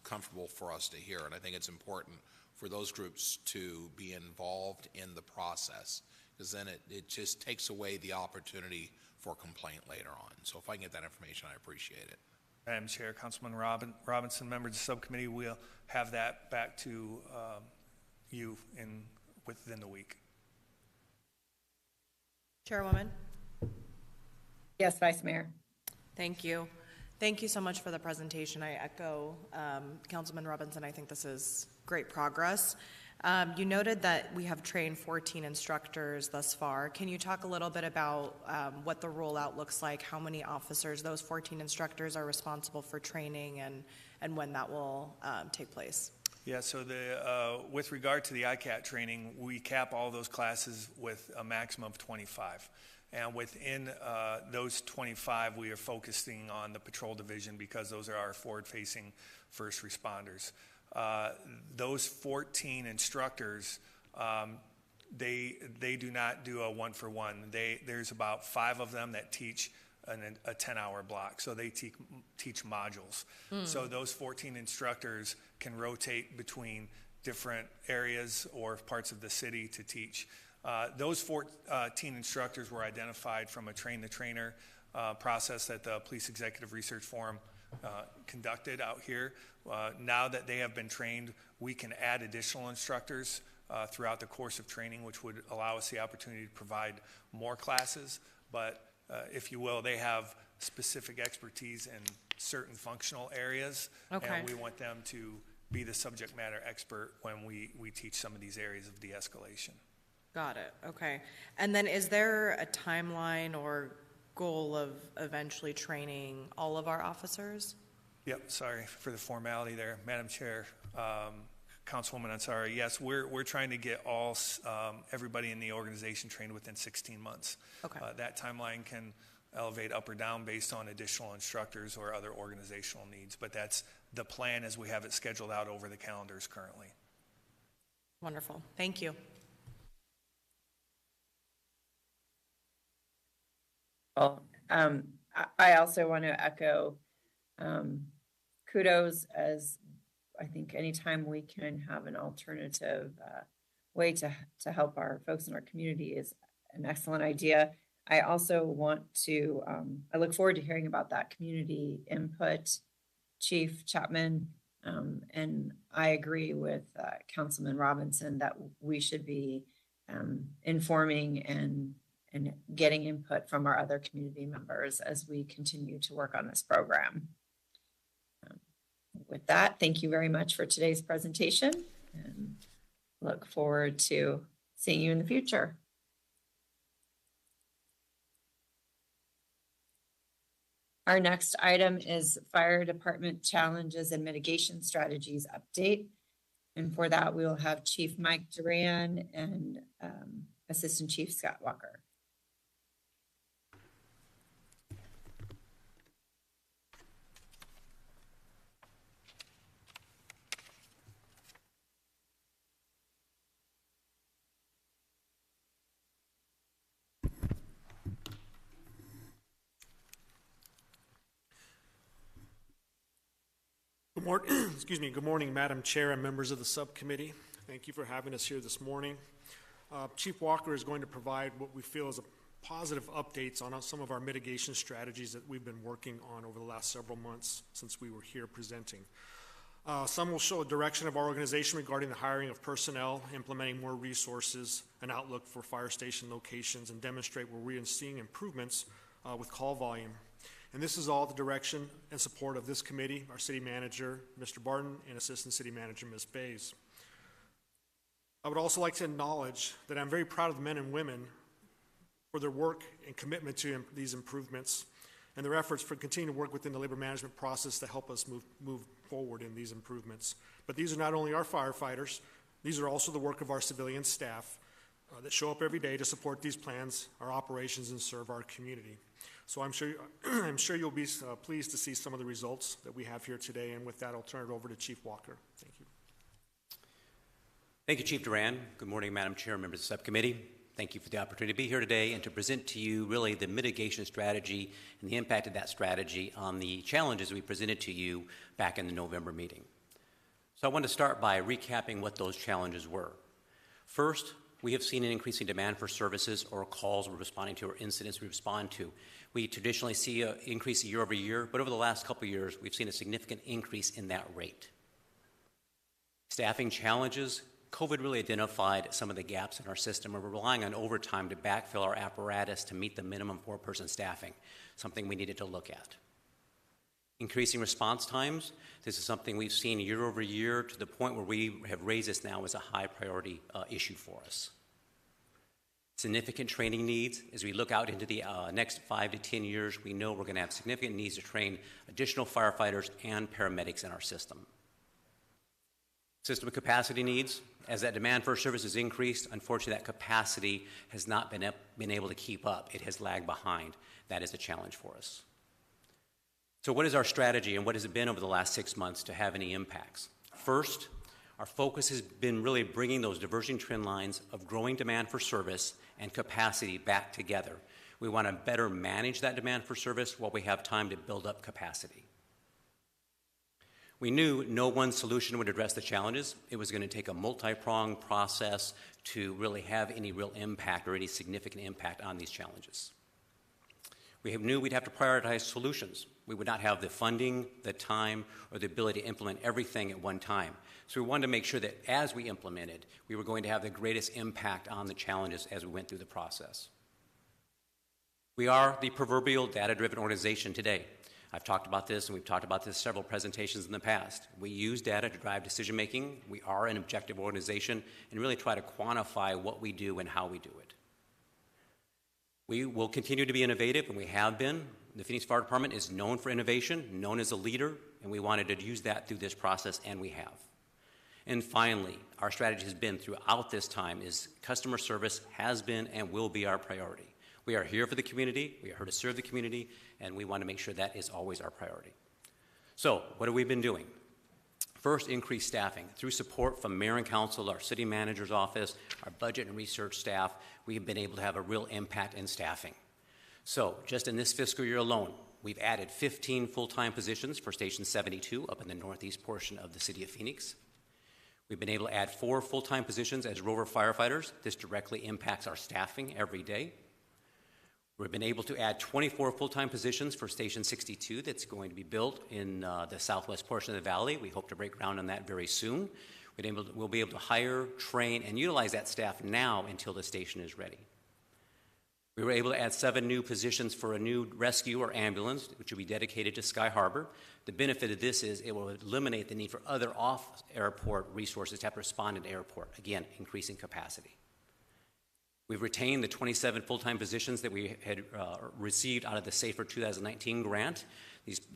comfortable for us to hear. And I think it's important for those groups to be involved in the process, because then it just takes away the opportunity for complaint later on. So if I can get that information, I appreciate it. Madam Chair, Councilman Robinson, members of the subcommittee, we'll have that back to you within the week. Chairwoman? Yes, Vice Mayor. Thank you. Thank you so much for the presentation. I echo Councilman Robinson. I think this is great progress. You noted that we have trained 14 instructors thus far. Can you talk a little bit about what the rollout looks like, how many officers those 14 instructors are responsible for training, and when that will take place? Yeah, so with regard to the ICAT training, we cap all those classes with a maximum of 25. And within those 25, we are focusing on the patrol division, because those are our forward-facing first responders. Those 14 instructors, they do not do a one-for-one. There's about 5 of them that teach a 10-hour block, so they teach modules. So those 14 instructors can rotate between different areas or parts of the city to teach. Those 14 instructors were identified from a train-the-trainer process that the Police Executive Research Forum conducted out here. Now that they have been trained, we can add additional instructors throughout the course of training, which would allow us the opportunity to provide more classes. But if you will, they have specific expertise in certain functional areas, and we want them to be the subject matter expert when we teach some of these areas of de-escalation. Got it. Okay. And then is there a timeline or goal of eventually training all of our officers? Yep, sorry for the formality there. Madam Chair, Councilwoman Ansari, yes, we're trying to get everybody in the organization trained within 16 months. Okay. That timeline can elevate up or down based on additional instructors or other organizational needs, but that's the plan as we have it scheduled out over the calendars currently. Wonderful. Thank you. Well, I also want to echo kudos, as I think anytime we can have an alternative way to help our folks in our community is an excellent idea. I also want to, I look forward to hearing about that community input, Chief Chapman, and I agree with Councilman Robinson that we should be informing and getting input from our other community members as we continue to work on this program. With that, thank you very much for today's presentation, and look forward to seeing you in the future. Our next item is Fire Department Challenges and Mitigation Strategies Update. And for that, we will have Chief Mike Duran and Assistant Chief Scott Walker. Good morning, excuse me. Good morning, Madam Chair and members of the subcommittee. Thank you for having us here this morning. Chief Walker is going to provide what we feel is a positive updates on some of our mitigation strategies that we've been working on over the last several months since we were here presenting. Some will show a direction of our organization regarding the hiring of personnel, implementing more resources, an outlook for fire station locations, and demonstrate where we are seeing improvements with call volume. And this is all the direction and support of this committee, our city manager, Mr. Barton, and assistant city manager, Ms. Bays. I would also like to acknowledge that I'm very proud of the men and women for their work and commitment to these improvements and their efforts for continuing to work within the labor management process to help us move forward in these improvements. But these are not only our firefighters, these are also the work of our civilian staff that show up every day to support these plans, our operations, and serve our community. So I'm sure you'll be pleased to see some of the results that we have here today. And with that, I'll turn it over to Chief Walker. Thank you. Thank you, Chief Duran. Good morning, Madam Chair, members of the subcommittee. Thank you for the opportunity to be here today and to present to you really the mitigation strategy and the impact of that strategy on the challenges we presented to you back in the November meeting. So I want to start by recapping what those challenges were. First, we have seen an increasing demand for services or calls we're responding to or incidents we respond to. We traditionally see an increase year over year, but over the last couple of years, we've seen a significant increase in that rate. Staffing challenges. COVID really identified some of the gaps in our system, and we're relying on overtime to backfill our apparatus to meet the minimum 4-person staffing, something we needed to look at. Increasing response times. This is something we've seen year over year to the point where we have raised this now as a high priority issue for us. Significant training needs. As we look out into the next 5 to 10 years, we know we're going to have significant needs to train additional firefighters and paramedics in our system. System capacity needs. As that demand for services increased, unfortunately that capacity has not been able to keep up. It has lagged behind. That is a challenge for us. So what is our strategy and what has it been over the last 6 months to have any impacts? First, our focus has been really bringing those diverging trend lines of growing demand for service and capacity back together. We want to better manage that demand for service while we have time to build up capacity. We knew no one solution would address the challenges. It was going to take a multi-pronged process to really have any real impact or any significant impact on these challenges. We knew we'd have to prioritize solutions. We would not have the funding, the time, or the ability to implement everything at one time. So we wanted to make sure that as we implemented, we were going to have the greatest impact on the challenges as we went through the process. We are the proverbial data-driven organization today. I've talked about this, and we've talked about this several presentations in the past. We use data to drive decision-making. We are an objective organization and really try to quantify what we do and how we do it. We will continue to be innovative, and we have been. The Phoenix Fire Department is known for innovation, known as a leader, and we wanted to use that through this process, and we have. And finally, our strategy has been throughout this time is customer service has been and will be our priority. We are here for the community, we are here to serve the community, and we want to make sure that is always our priority. So, what have we been doing? First, increased staffing. Through support from Mayor and Council, our City Manager's Office, our budget and research staff, we have been able to have a real impact in staffing. So, just in this fiscal year alone, we've added 15 full-time positions for Station 72 up in the northeast portion of the City of Phoenix. We've been able to add 4 full-time positions as rover firefighters. This directly impacts our staffing every day. We've been able to add 24 full-time positions for Station 62 that's going to be built in the southwest portion of the valley. We hope to break ground on that very soon. We'll be able to hire, train, and utilize that staff now until the station is ready. We were able to add 7 new positions for a new rescue or ambulance, which will be dedicated to Sky Harbor. The benefit of this is it will eliminate the need for other off-airport resources to have to respond at the airport, again, increasing capacity. We've retained the 27 full-time positions that we had received out of the SAFER 2019 grant.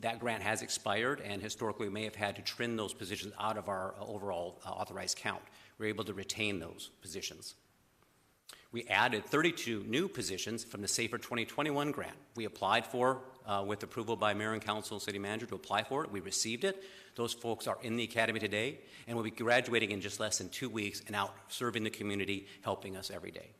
That grant has expired, and historically we may have had to trim those positions out of our overall authorized count. We're able to retain those positions. We added 32 new positions from the SAFER 2021 grant. We applied for, with approval by Mayor and Council and City Manager, to apply for it. We received it. Those folks are in the academy today, and will be graduating in just less than 2 weeks and out serving the community, helping us every day.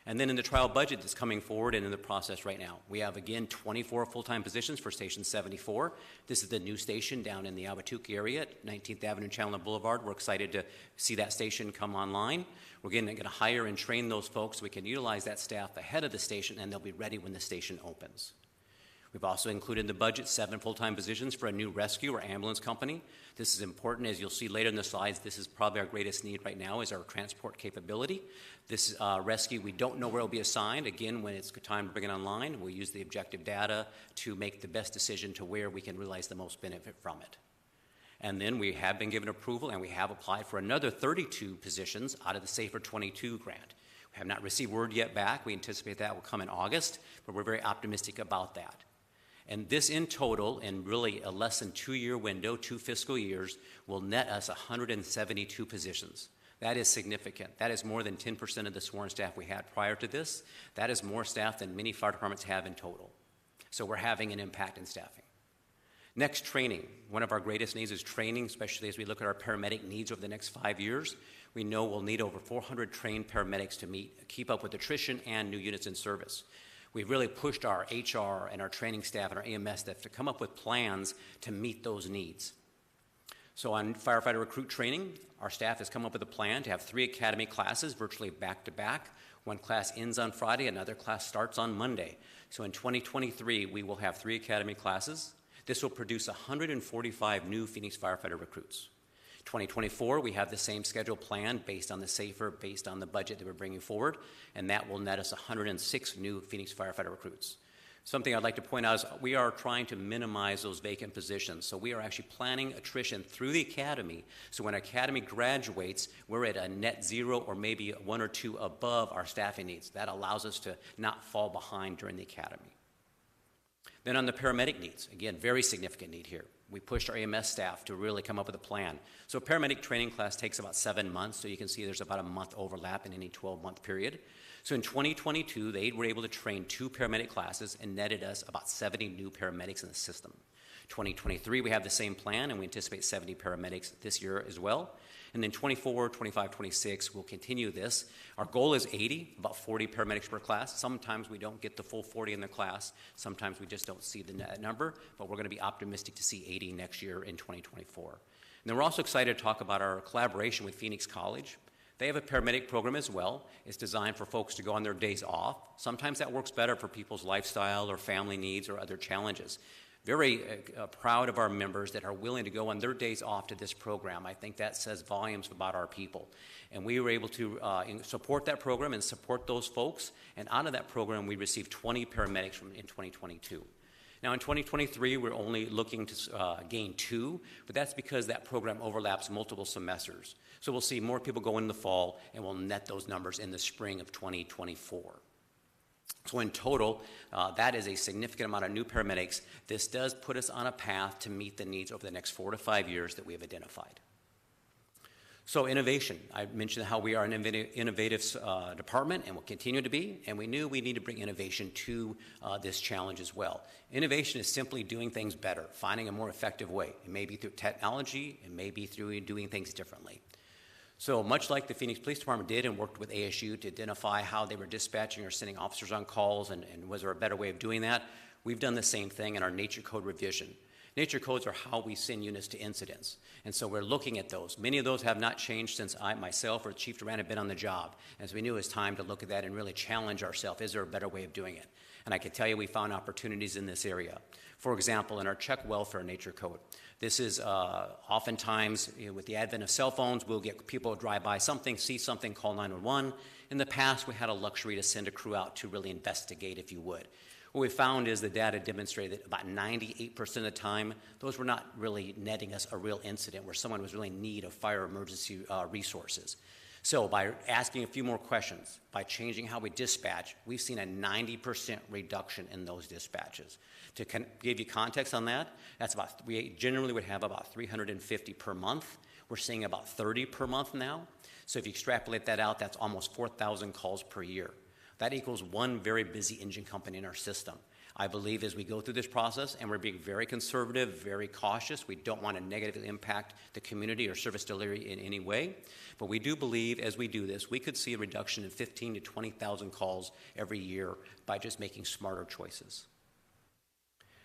And then in the trial budget that's coming forward and in the process right now, we have, again, 24 full-time positions for Station 74. This is the new station down in the Ahwatukee area at 19th Avenue and Chandler Boulevard. We're excited to see that station come online. We're going to hire and train those folks so we can utilize that staff ahead of the station, and they'll be ready when the station opens. We've also included in the budget 7 full-time positions for a new rescue or ambulance company. This is important. As you'll see later in the slides, this is probably our greatest need right now is our transport capability. This rescue, we don't know where it will be assigned. Again, when it's time to bring it online, we'll use the objective data to make the best decision to where we can realize the most benefit from it. And then we have been given approval, and we have applied for another 32 positions out of the SAFER 22 grant. We have not received word yet back. We anticipate that will come in August, but we're very optimistic about that. And this in total, in really a less than 2-year window, 2 fiscal years, will net us 172 positions. That is significant. That is more than 10% of the sworn staff we had prior to this. That is more staff than many fire departments have in total. So we're having an impact in staffing. Next, training. One of our greatest needs is training, especially as we look at our paramedic needs over the next 5 years. We know we'll need over 400 trained paramedics to keep up with attrition and new units in service. We've really pushed our HR and our training staff and our EMS staff to come up with plans to meet those needs. So on firefighter recruit training, our staff has come up with a plan to have 3 academy classes virtually back-to-back. One class ends on Friday, another class starts on Monday. So in 2023, we will have 3 academy classes. This will produce 145 new Phoenix firefighter recruits. 2024, we have the same schedule planned based on the SAFER, based on the budget that we're bringing forward, and that will net us 106 new Phoenix firefighter recruits. Something I'd like to point out is we are trying to minimize those vacant positions. So we are actually planning attrition through the academy. So when academy graduates, we're at a net 0 or maybe 1 or 2 above our staffing needs. That allows us to not fall behind during the academy. Then on the paramedic needs, again, very significant need here. We pushed our EMS staff to really come up with a plan. So a paramedic training class takes about 7 months, so you can see there's about a month overlap in any 12-month period. So in 2022, they were able to train 2 paramedic classes and netted us about 70 new paramedics in the system. 2023, we have the same plan, and we anticipate 70 paramedics this year as well. And then 24, 25, 26, we'll continue this. Our goal is 80, about 40 paramedics per class. Sometimes we don't get the full 40 in the class. Sometimes we just don't see the number, but we're going to be optimistic to see 80 next year in 2024. And then we're also excited to talk about our collaboration with Phoenix College. They have a paramedic program as well. It's designed for folks to go on their days off. Sometimes that works better for people's lifestyle or family needs or other challenges. Very proud of our members that are willing to go on their days off to this program. I think that says volumes about our people. And we were able to support that program and support those folks. And out of that program, we received 20 paramedics in 2022. Now in 2023, we're only looking to gain 2, but that's because that program overlaps multiple semesters. So we'll see more people go in the fall, and we'll net those numbers in the spring of 2024. So in total, that is a significant amount of new paramedics. This does put us on a path to meet the needs over the next 4 to 5 years that we have identified. So innovation, I mentioned how we are an innovative department and will continue to be, and we knew we need to bring innovation to this challenge as well. Innovation is simply doing things better, finding a more effective way. It may be through technology, it may be through doing things differently. So much like the Phoenix Police Department did and worked with ASU to identify how they were dispatching or sending officers on calls and was there a better way of doing that, we've done the same thing in our nature code revision. Nature codes are how we send units to incidents. And so we're looking at those. Many of those have not changed since I, myself, or Chief Duran have been on the job. As we knew it was time to look at that and really challenge ourselves. Is there a better way of doing it? And I can tell you we found opportunities in this area. For example, in our check welfare nature code, this is oftentimes, with the advent of cell phones, we'll get people drive by something, see something, call 911. In the past, we had a luxury to send a crew out to really investigate, if you would. What we found is the data demonstrated that about 98% of the time, those were not really netting us a real incident where someone was really in need of fire emergency resources. So by asking a few more questions, by changing how we dispatch, we've seen a 90% reduction in those dispatches. To give you context on that, that's about, we generally would have about 350 per month. We're seeing about 30 per month now. So if you extrapolate that out, that's almost 4,000 calls per year. That equals one very busy engine company in our system. I believe as we go through this process, and we're being very conservative, very cautious, we don't want to negatively impact the community or service delivery in any way, but we do believe as we do this, we could see a reduction in 15,000 to 20,000 calls every year by just making smarter choices.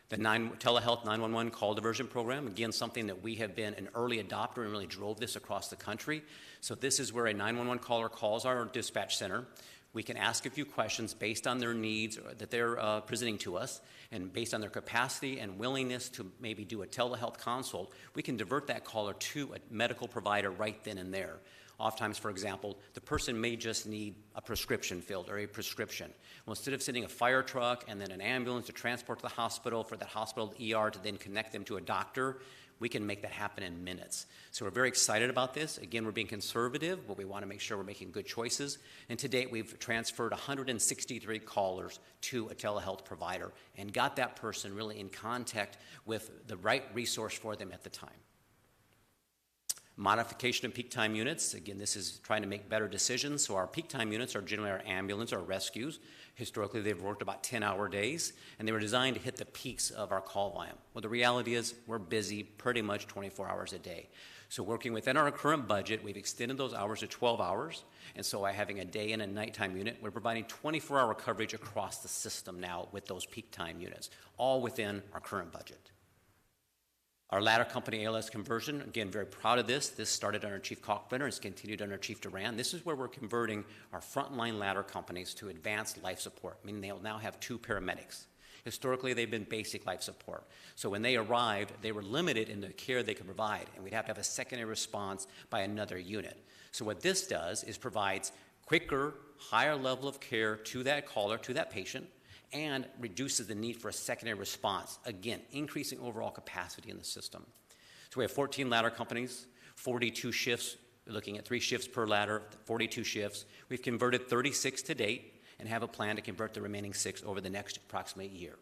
The telehealth 911 call diversion program, again, something that we have been an early adopter and really drove this across the country. So this is where a 911 caller calls our dispatch center. We can ask a few questions based on their needs that they're presenting to us, and based on their capacity and willingness to maybe do a telehealth consult, we can divert that caller to a medical provider right then and there. Oftentimes, for example, the person may just need a prescription filled or a prescription. Well, instead of sending a fire truck and then an ambulance to transport to the hospital, for that hospital ER to then connect them to a doctor, we can make that happen in minutes. So we're very excited about this. Again, we're being conservative, but we want to make sure we're making good choices. And to date, we've transferred 163 callers to a telehealth provider and got that person really in contact with the right resource for them at the time. Modification of peak time units. Again, this is trying to make better decisions. So our peak time units are generally our ambulance or rescues. Historically, they've worked about 10-hour days, and they were designed to hit the peaks of our call volume. Well, the reality is we're busy pretty much 24 hours a day. So working within our current budget, we've extended those hours to 12 hours. And so by having a day and a nighttime unit, we're providing 24-hour coverage across the system now with those peak time units, all within our current budget. Our ladder company ALS conversion, again, very proud of this. This started under Chief Cockburn and has continued under Chief Duran. This is where we're converting our frontline ladder companies to advanced life support, meaning they'll now have 2 paramedics. Historically, they've been basic life support. So when they arrived, they were limited in the care they could provide, and we'd have to have a secondary response by another unit. So what this does is provides quicker, higher level of care to that caller, to that patient, and reduces the need for a secondary response, again, increasing overall capacity in the system. So we have 14 ladder companies, 42 shifts, we're looking at 3 shifts per ladder, 42 shifts. We've converted 36 to date and have a plan to convert the remaining 6 over the next approximate year.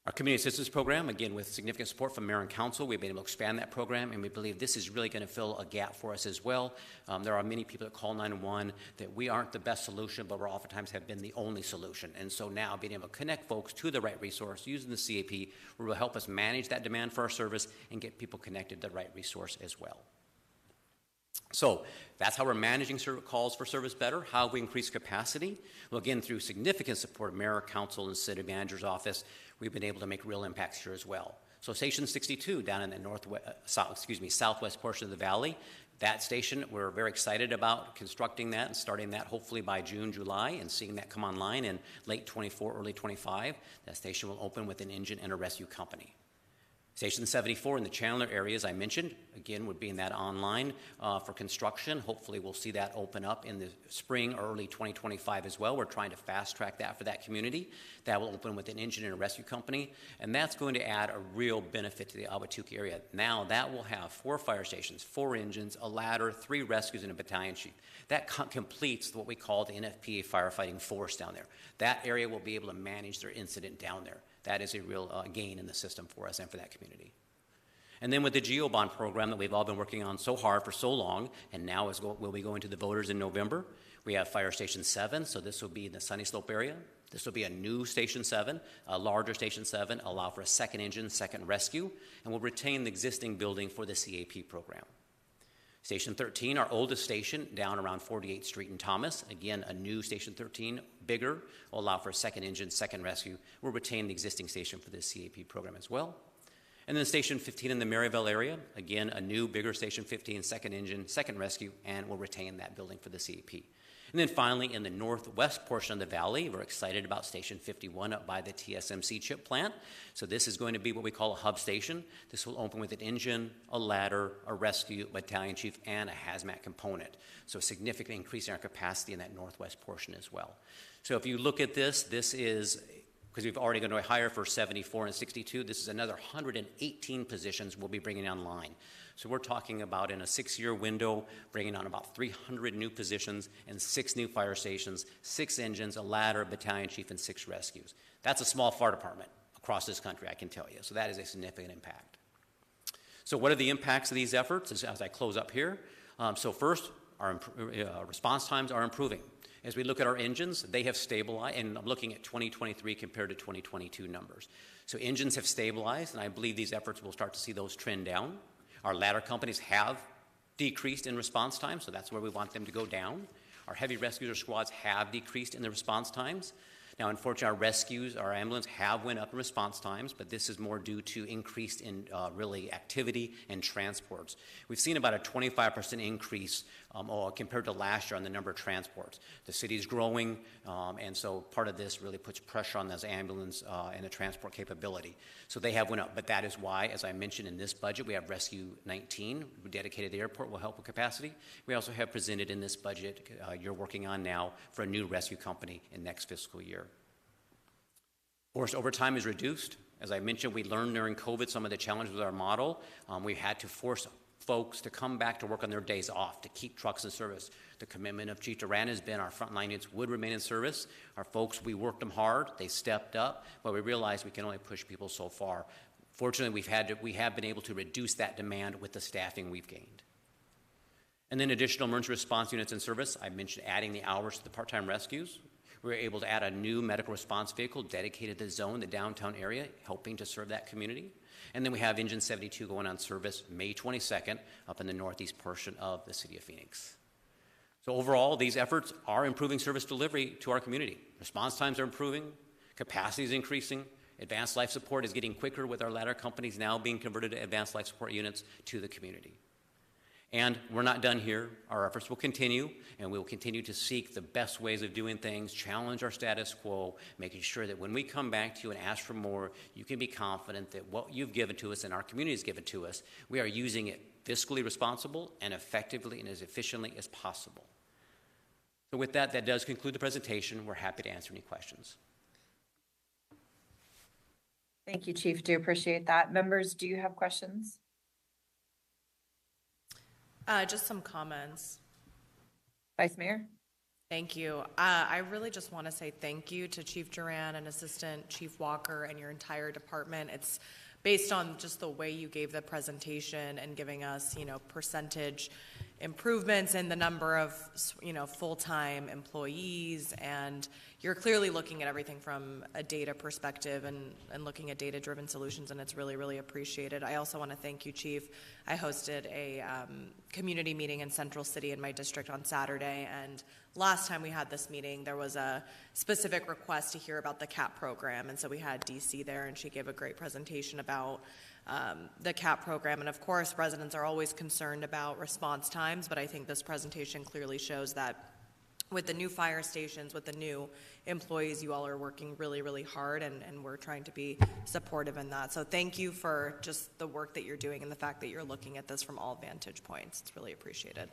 Our community assistance program, again, with significant support from Mayor and Council, we've been able to expand that program, and we believe this is really going to fill a gap for us as well. There are many people that call 911 that we aren't the best solution, but we're oftentimes have been the only solution. And so now being able to connect folks to the right resource using the CAP will help us manage that demand for our service and get people connected to the right resource as well. So that's how we're managing calls for service better. How we increase capacity? Well, again, through significant support of Mayor, Council, and City Manager's Office, we've been able to make real impacts here as well. So Station 62 down in the southwest portion of the valley, that station, we're very excited about constructing that and starting that hopefully by June, July, and seeing that come online in late 24, early 25. That station will open with an engine and a rescue company. Station 74 in the Chandler area, as I mentioned, again, would be in that online for construction. Hopefully we'll see that open up in the spring or early 2025 as well. We're trying to fast track that for that community. That will open with an engine and a rescue company, and that's going to add a real benefit to the Ahwatukee area. Now that will have 4 fire stations, 4 engines, a ladder, 3 rescues, and a battalion chief. That completes what we call the NFPA firefighting force down there. That area will be able to manage their incident down there. That is a real gain in the system for us and for that community. And then with the GEO-Bond program that we've all been working on so hard for so long, and now we'll be going to the voters in November, we have Fire Station 7, so this will be in the Sunny Slope area. This will be a new Station 7, a larger Station 7, allow for a second engine, second rescue, and we'll retain the existing building for the CAP program. Station 13, our oldest station, down around 48th Street in Thomas. Again, a new Station 13, bigger, will allow for a second engine, second rescue. We'll retain the existing station for this CAP program as well. And then Station 15 in the Maryville area, again, a new, bigger Station 15, second engine, second rescue, and we'll retain that building for the CAP. And then finally, in the northwest portion of the valley, we're excited about Station 51 up by the TSMC chip plant. So this is going to be what we call a hub station. This will open with an engine, a ladder, a rescue, battalion chief, and a hazmat component. So significantly increasing our capacity in that northwest portion as well. So if you look at this, this is, because we've already going to hire for 74 and 62, this is another 118 positions we'll be bringing online. So we're talking about in a 6-year window, bringing on about 300 new positions and 6 new fire stations, 6 engines, a ladder, battalion chief, and 6 rescues. That's a small fire department across this country, I can tell you. So that is a significant impact. So what are the impacts of these efforts as I close up here? So first, our response times are improving. As we look at our engines, they have stabilized, and I'm looking at 2023 compared to 2022 numbers. So engines have stabilized, and I believe these efforts will start to see those trend down. Our ladder companies have decreased in response time, so that's where we want them to go down. Our heavy rescues or squads have decreased in the response times. Now, unfortunately, our rescues, our ambulance have went up in response times, but this is more due to increased in really activity and transports. We've seen about a 25% increase compared to last year on the number of transports. The city's growing, and so part of this really puts pressure on those ambulance and the transport capability. So they have went up, but that is why, as I mentioned in this budget, we have Rescue 19, dedicated to the airport, will help with capacity. We also have presented in this budget you're working on now for a new rescue company in next fiscal year. Forced overtime is reduced. As I mentioned, we learned during COVID some of the challenges with our model. We had to force folks to come back to work on their days off to keep trucks in service. The commitment of Chief Duran has been our frontline units would remain in service. Our folks, we worked them hard, they stepped up, but we realized we can only push people so far. Fortunately, we have been able to reduce that demand with the staffing we've gained. And then additional emergency response units in service. I mentioned adding the hours to the part-time rescues. We were able to add a new medical response vehicle dedicated to the zone, the downtown area, helping to serve that community. And then we have Engine 72 going on service May 22nd up in the northeast portion of the city of Phoenix. So overall, these efforts are improving service delivery to our community. Response times are improving, capacity is increasing, advanced life support is getting quicker with our ladder companies now being converted to advanced life support units to the community. And we're not done here. Our efforts will continue, and we will continue to seek the best ways of doing things, challenge our status quo, making sure that when we come back to you and ask for more, you can be confident that what you've given to us and our community has given to us, we are using it fiscally responsible and effectively and as efficiently as possible. So with that, that does conclude the presentation. We're happy to answer any questions. Thank you, Chief. Do appreciate that. Members, do you have questions? Just some comments. Vice Mayor? Thank you. I really just want to say thank you to Chief Duran and Assistant Chief Walker and your entire department. It's based on just the way you gave the presentation and giving us, percentage improvements in the number of, full-time employees, and you're clearly looking at everything from a data perspective and looking at data-driven solutions, and it's really, really appreciated. I also want to thank you, Chief. I hosted a community meeting in Central City in my district on Saturday, and last time we had this meeting, there was a specific request to hear about the CAP program, and so we had DC there, and she gave a great presentation about the CAP program. And of course, residents are always concerned about response times, but I think this presentation clearly shows that with the new fire stations, with the new employees, you all are working really, really hard, and we're trying to be supportive in that. So thank you for just the work that you're doing and the fact that you're looking at this from all vantage points. It's really appreciated.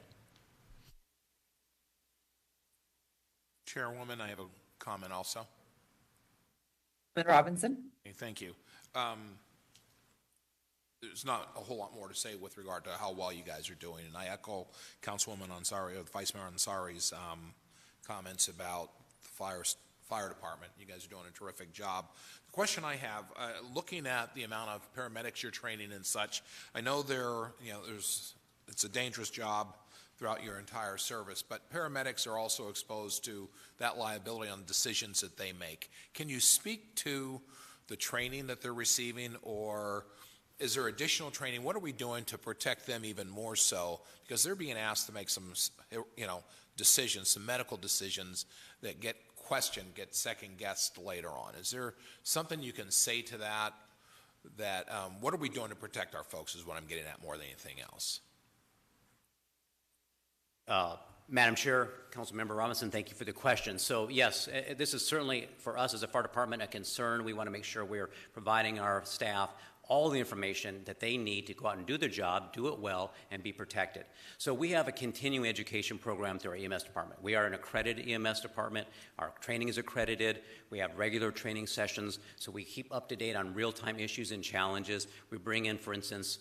Chairwoman, I have a comment also. Robinson? Okay, thank you. There's not a whole lot more to say with regard to how well you guys are doing, and I echo Councilwoman Ansari, or Vice Mayor Ansari's comments about the fire department. You guys are doing a terrific job. The question I have, looking at the amount of paramedics you're training and such, I know it's a dangerous job throughout your entire service, but paramedics are also exposed to that liability on decisions that they make. Can you speak to the training that they're receiving, or is there additional training? What are we doing to protect them even more so? Because they're being asked to make some, decisions, some medical decisions that get questioned, get second-guessed later on. Is there something you can say to that? What are we doing to protect our folks is what I'm getting at more than anything else. Madam Chair, Councilmember Robinson, thank you for the question. So yes, this is certainly for us as a fire department a concern. We want to make sure we're providing our staff all the information that they need to go out and do their job, do it well, and be protected. So we have a continuing education program through our EMS department. We are an accredited EMS department. Our training is accredited. We have regular training sessions, so we keep up to date on real-time issues and challenges. We bring in, for instance,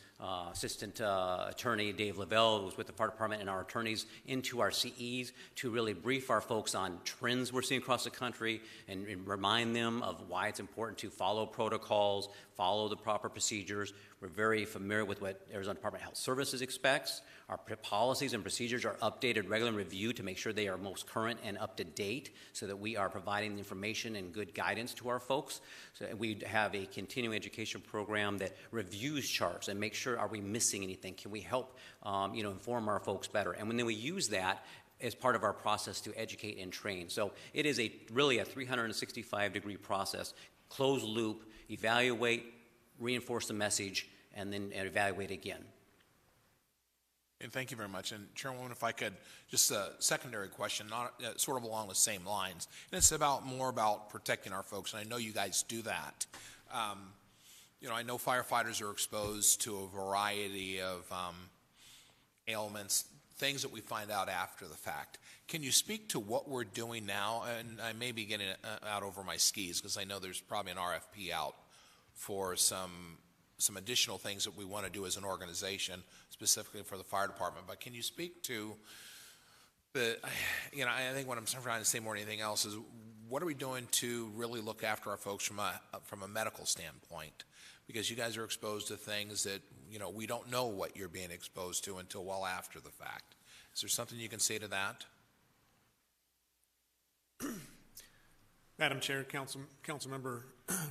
Assistant Attorney Dave Lavelle, who's with the fire department, and our attorneys into our CEs to really brief our folks on trends we're seeing across the country and remind them of why it's important to follow protocols, follow the proper procedures. We're very familiar with what Arizona Department of Health Services expects. Our policies and procedures are updated regularly and reviewed to make sure they are most current and up to date so that we are providing the information and good guidance to our folks. So we have a continuing education program that reviews charts and makes sure, are we missing anything? Can we help inform our folks better? And then we use that as part of our process to educate and train. So it is really a 365-degree process, closed loop, evaluate, reinforce the message, and then evaluate again. And thank you very much. And Chairwoman, if I could, just a secondary question, not sort of along the same lines, and it's more about protecting our folks, and I know you guys do that. I know firefighters are exposed to a variety of ailments, things that we find out after the fact. Can you speak to what we're doing now? And I may be getting out over my skis because I know there's probably an RFP out for some additional things that we want to do as an organization, specifically for the fire department. But can you speak to I think what I'm trying to say more than anything else is, what are we doing to really look after our folks from a medical standpoint? Because you guys are exposed to things that, we don't know what you're being exposed to until well after the fact. Is there something you can say to that? Madam Chair, Councilmember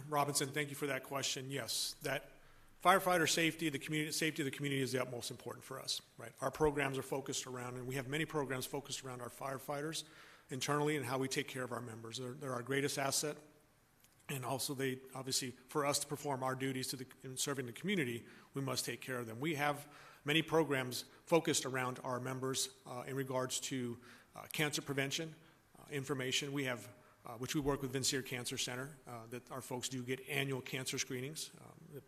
Robinson, thank you for that question. Yes, that firefighter safety, safety of the community is the utmost important for us, right? Our programs are focused around, and we have many programs focused around our firefighters internally and how we take care of our members. They're our greatest asset, and also they, obviously, for us to perform our duties in serving the community, we must take care of them. We have many programs focused around our members in regards to cancer prevention, information. We have, which we work with Vincier Cancer Center, that our folks do get annual cancer screenings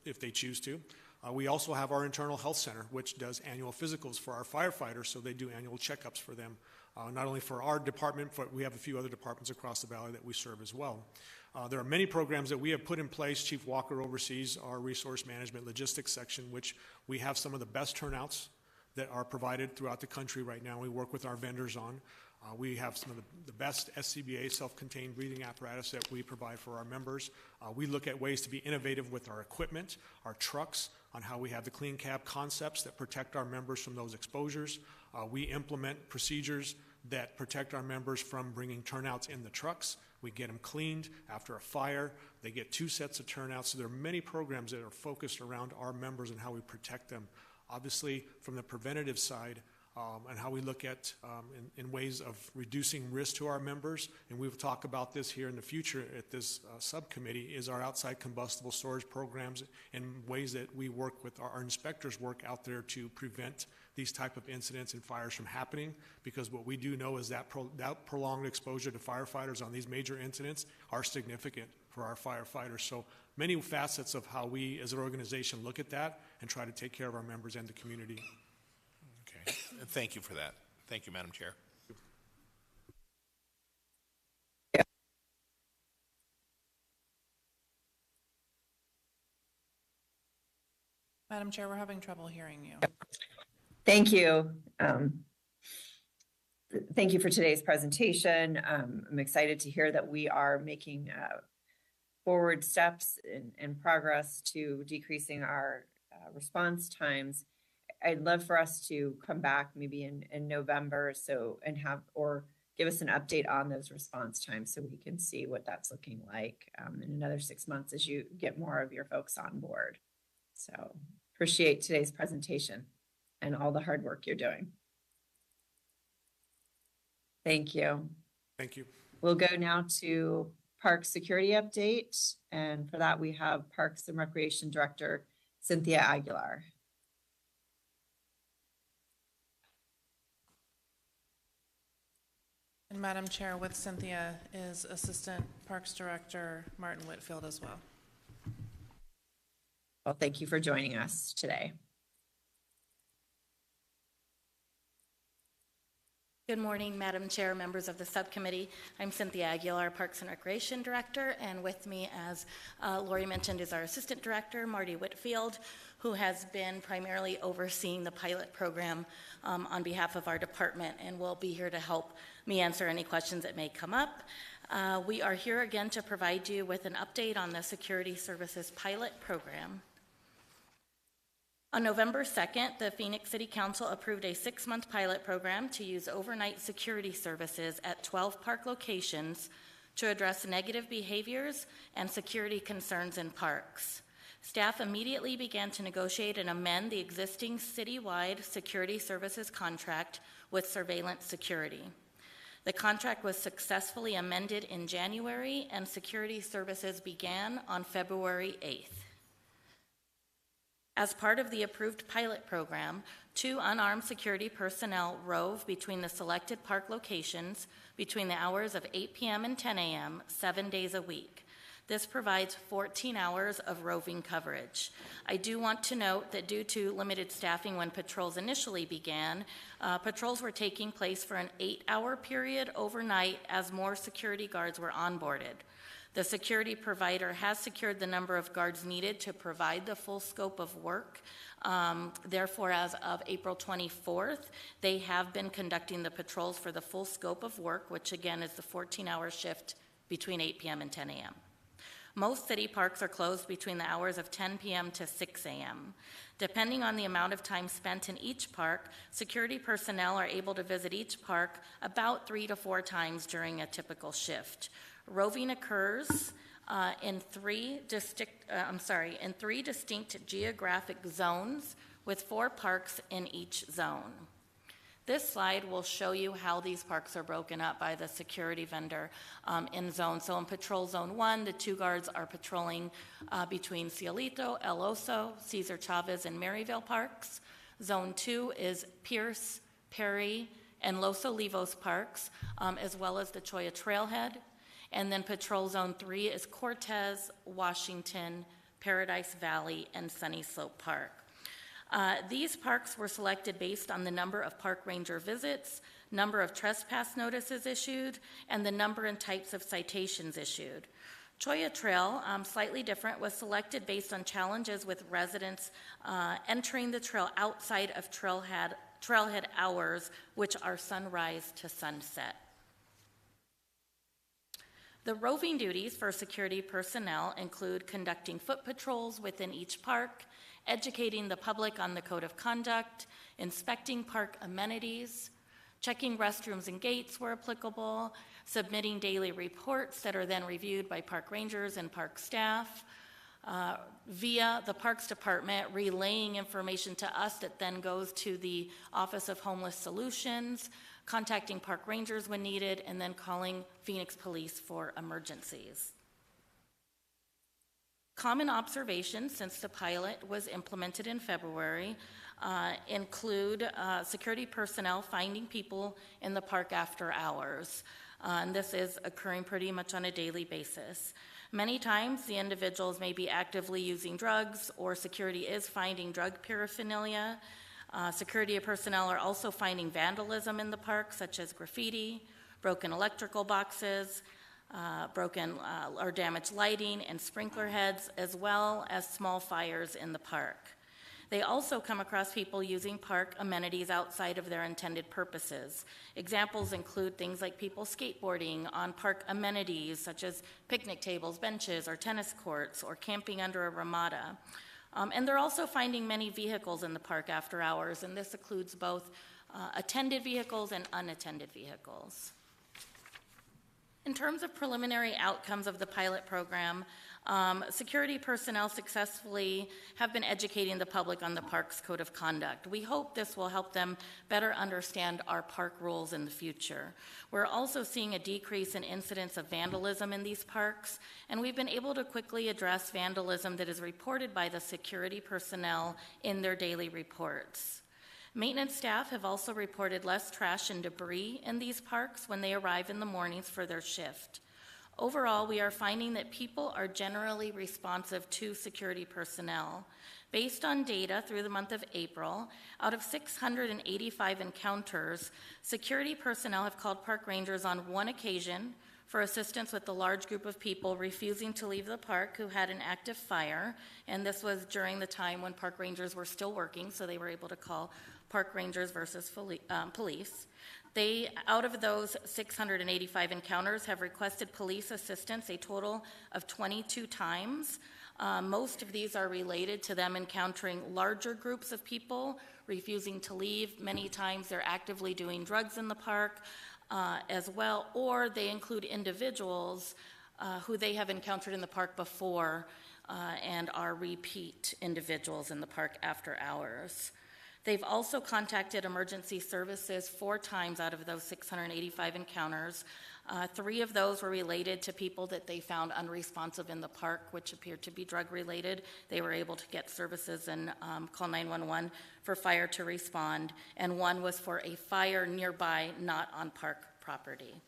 if they choose to. We also have our internal health center, which does annual physicals for our firefighters, so they do annual checkups for them, not only for our department, but we have a few other departments across the valley that we serve as well. There are many programs that we have put in place. Chief Walker oversees our resource management logistics section, which we have some of the best turnouts that are provided throughout the country right now. We work with our vendors on. We have some of the best SCBA, self-contained breathing apparatus, that we provide for our members. We look at ways to be innovative with our equipment, our trucks, on how we have the clean cab concepts that protect our members from those exposures. We implement procedures that protect our members from bringing turnouts in the trucks. We get them cleaned after a fire. They get 2 sets of turnouts. So there are many programs that are focused around our members and how we protect them. Obviously, from the preventative side, and how we look at in ways of reducing risk to our members, and we'll talk about this here in the future at this subcommittee, is our outside combustible storage programs and ways that we work with our inspectors work out there to prevent these type of incidents and fires from happening, because what we do know is that prolonged exposure to firefighters on these major incidents are significant for our firefighters. So many facets of how we as an organization look at that and try to take care of our members and the community. Okay, thank you for that. Thank you, Madam Chair. Madam Chair, we're having trouble hearing you. Thank you. Thank you for today's presentation. I'm excited to hear that we are making forward steps and progress to decreasing our response times. I'd love for us to come back maybe in November or give us an update on those response times so we can see what that's looking like in another 6 months as you get more of your folks on board. So appreciate today's presentation and all the hard work you're doing. Thank you. Thank you. We'll go now to Park Security Update. And for that, we have Parks and Recreation Director Cynthia Aguilar. And Madam Chair, with Cynthia is Assistant Parks Director Martin Whitfield as well. Well, thank you for joining us today. Good morning, Madam Chair, members of the subcommittee. I'm Cynthia Aguilar, Parks and Recreation Director, and with me, as Lori mentioned, is our Assistant Director, Marty Whitfield, who has been primarily overseeing the pilot program on behalf of our department, and will be here to help me answer any questions that may come up. We are here again to provide you with an update on the Security Services pilot program. On November 2nd, the Phoenix City Council approved a 6-month pilot program to use overnight security services at 12 park locations to address negative behaviors and security concerns in parks. Staff immediately began to negotiate and amend the existing citywide security services contract with surveillance security. The contract was successfully amended in January, and security services began on February 8th. As part of the approved pilot program, 2 unarmed security personnel rove between the selected park locations between the hours of 8 p.m. and 10 a.m. 7 days a week. This provides 14 hours of roving coverage. I do want to note that due to limited staffing when patrols initially began, patrols were taking place for an 8-hour period overnight as more security guards were onboarded. The security provider has secured the number of guards needed to provide the full scope of work. Therefore, as of April 24th, they have been conducting the patrols for the full scope of work, which again is the 14-hour shift between 8 p.m. and 10 a.m. Most city parks are closed between the hours of 10 p.m. to 6 a.m. Depending on the amount of time spent in each park, security personnel are able to visit each park about 3 to 4 times during a typical shift. Roving occurs in three distinct geographic zones with 4 parks in each zone. This slide will show you how these parks are broken up by the security vendor in zones. So in Patrol Zone 1, the 2 guards are patrolling between Cielito, El Oso, Cesar Chavez, and Maryville parks. Zone 2 is Pierce, Perry, and Los Olivos parks, as well as the Cholla Trailhead. And then Patrol Zone 3 is Cortez, Washington, Paradise Valley, and Sunny Slope Park. These parks were selected based on the number of park ranger visits, number of trespass notices issued, and the number and types of citations issued. Cholla Trail, slightly different, was selected based on challenges with residents entering the trail outside of trailhead hours, which are sunrise to sunset. The roving duties for security personnel include conducting foot patrols within each park, educating the public on the code of conduct, inspecting park amenities, checking restrooms and gates where applicable, submitting daily reports that are then reviewed by park rangers and park staff, via the Parks Department relaying information to us that then goes to the Office of Homeless Solutions, contacting park rangers when needed, and then calling Phoenix Police for emergencies. Common observations since the pilot was implemented in February include security personnel finding people in the park after hours. And this is occurring pretty much on a daily basis. Many times the individuals may be actively using drugs, or security is finding drug paraphernalia. Security personnel are also finding vandalism in the park, such as graffiti, broken electrical boxes, broken or damaged lighting and sprinkler heads, as well as small fires in the park. They also come across people using park amenities outside of their intended purposes. Examples include things like people skateboarding on park amenities, such as picnic tables, benches, or tennis courts, or camping under a ramada. And they're also finding many vehicles in the park after hours, and this includes both attended vehicles and unattended vehicles. In terms of preliminary outcomes of the pilot program, security personnel successfully have been educating the public on the park's code of conduct. We hope this will help them better understand our park rules in the future. We're also seeing a decrease in incidents of vandalism in these parks, and we've been able to quickly address vandalism that is reported by the security personnel in their daily reports. Maintenance staff have also reported less trash and debris in these parks when they arrive in the mornings for their shift. Overall, we are finding that people are generally responsive to security personnel. Based on data through the month of April, out of 685 encounters, security personnel have called park rangers on 1 occasion for assistance with the large group of people refusing to leave the park who had an active fire, and this was during the time when park rangers were still working, so they were able to call park rangers versus police. They, out of those 685 encounters, have requested police assistance a total of 22 times. Most of these are related to them encountering larger groups of people refusing to leave. Many times they're actively doing drugs in the park as well, or they include individuals who they have encountered in the park before and are repeat individuals in the park after hours. They've also contacted emergency services 4 times out of those 685 encounters. 3 of those were related to people that they found unresponsive in the park, which appeared to be drug-related. They were able to get services and call 911 for fire to respond, and 1 was for a fire nearby, not on park property.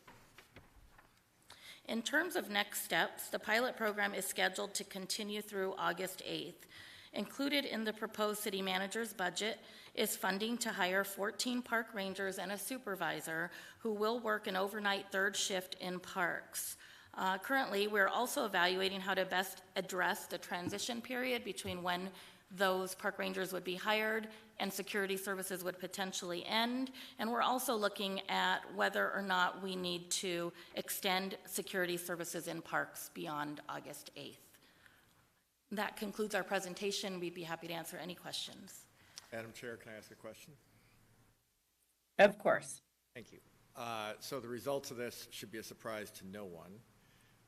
In terms of next steps, the pilot program is scheduled to continue through August 8th. Included in the proposed city manager's budget is funding to hire 14 park rangers and a supervisor who will work an overnight 3rd shift in parks. Currently, we're also evaluating how to best address the transition period between when those park rangers would be hired and security services would potentially end. And we're also looking at whether or not we need to extend security services in parks beyond August 8th. That concludes our presentation. We'd be happy to answer any questions. Madam Chair, can I ask a question? Of course. Thank you. So the results of this should be a surprise to no one.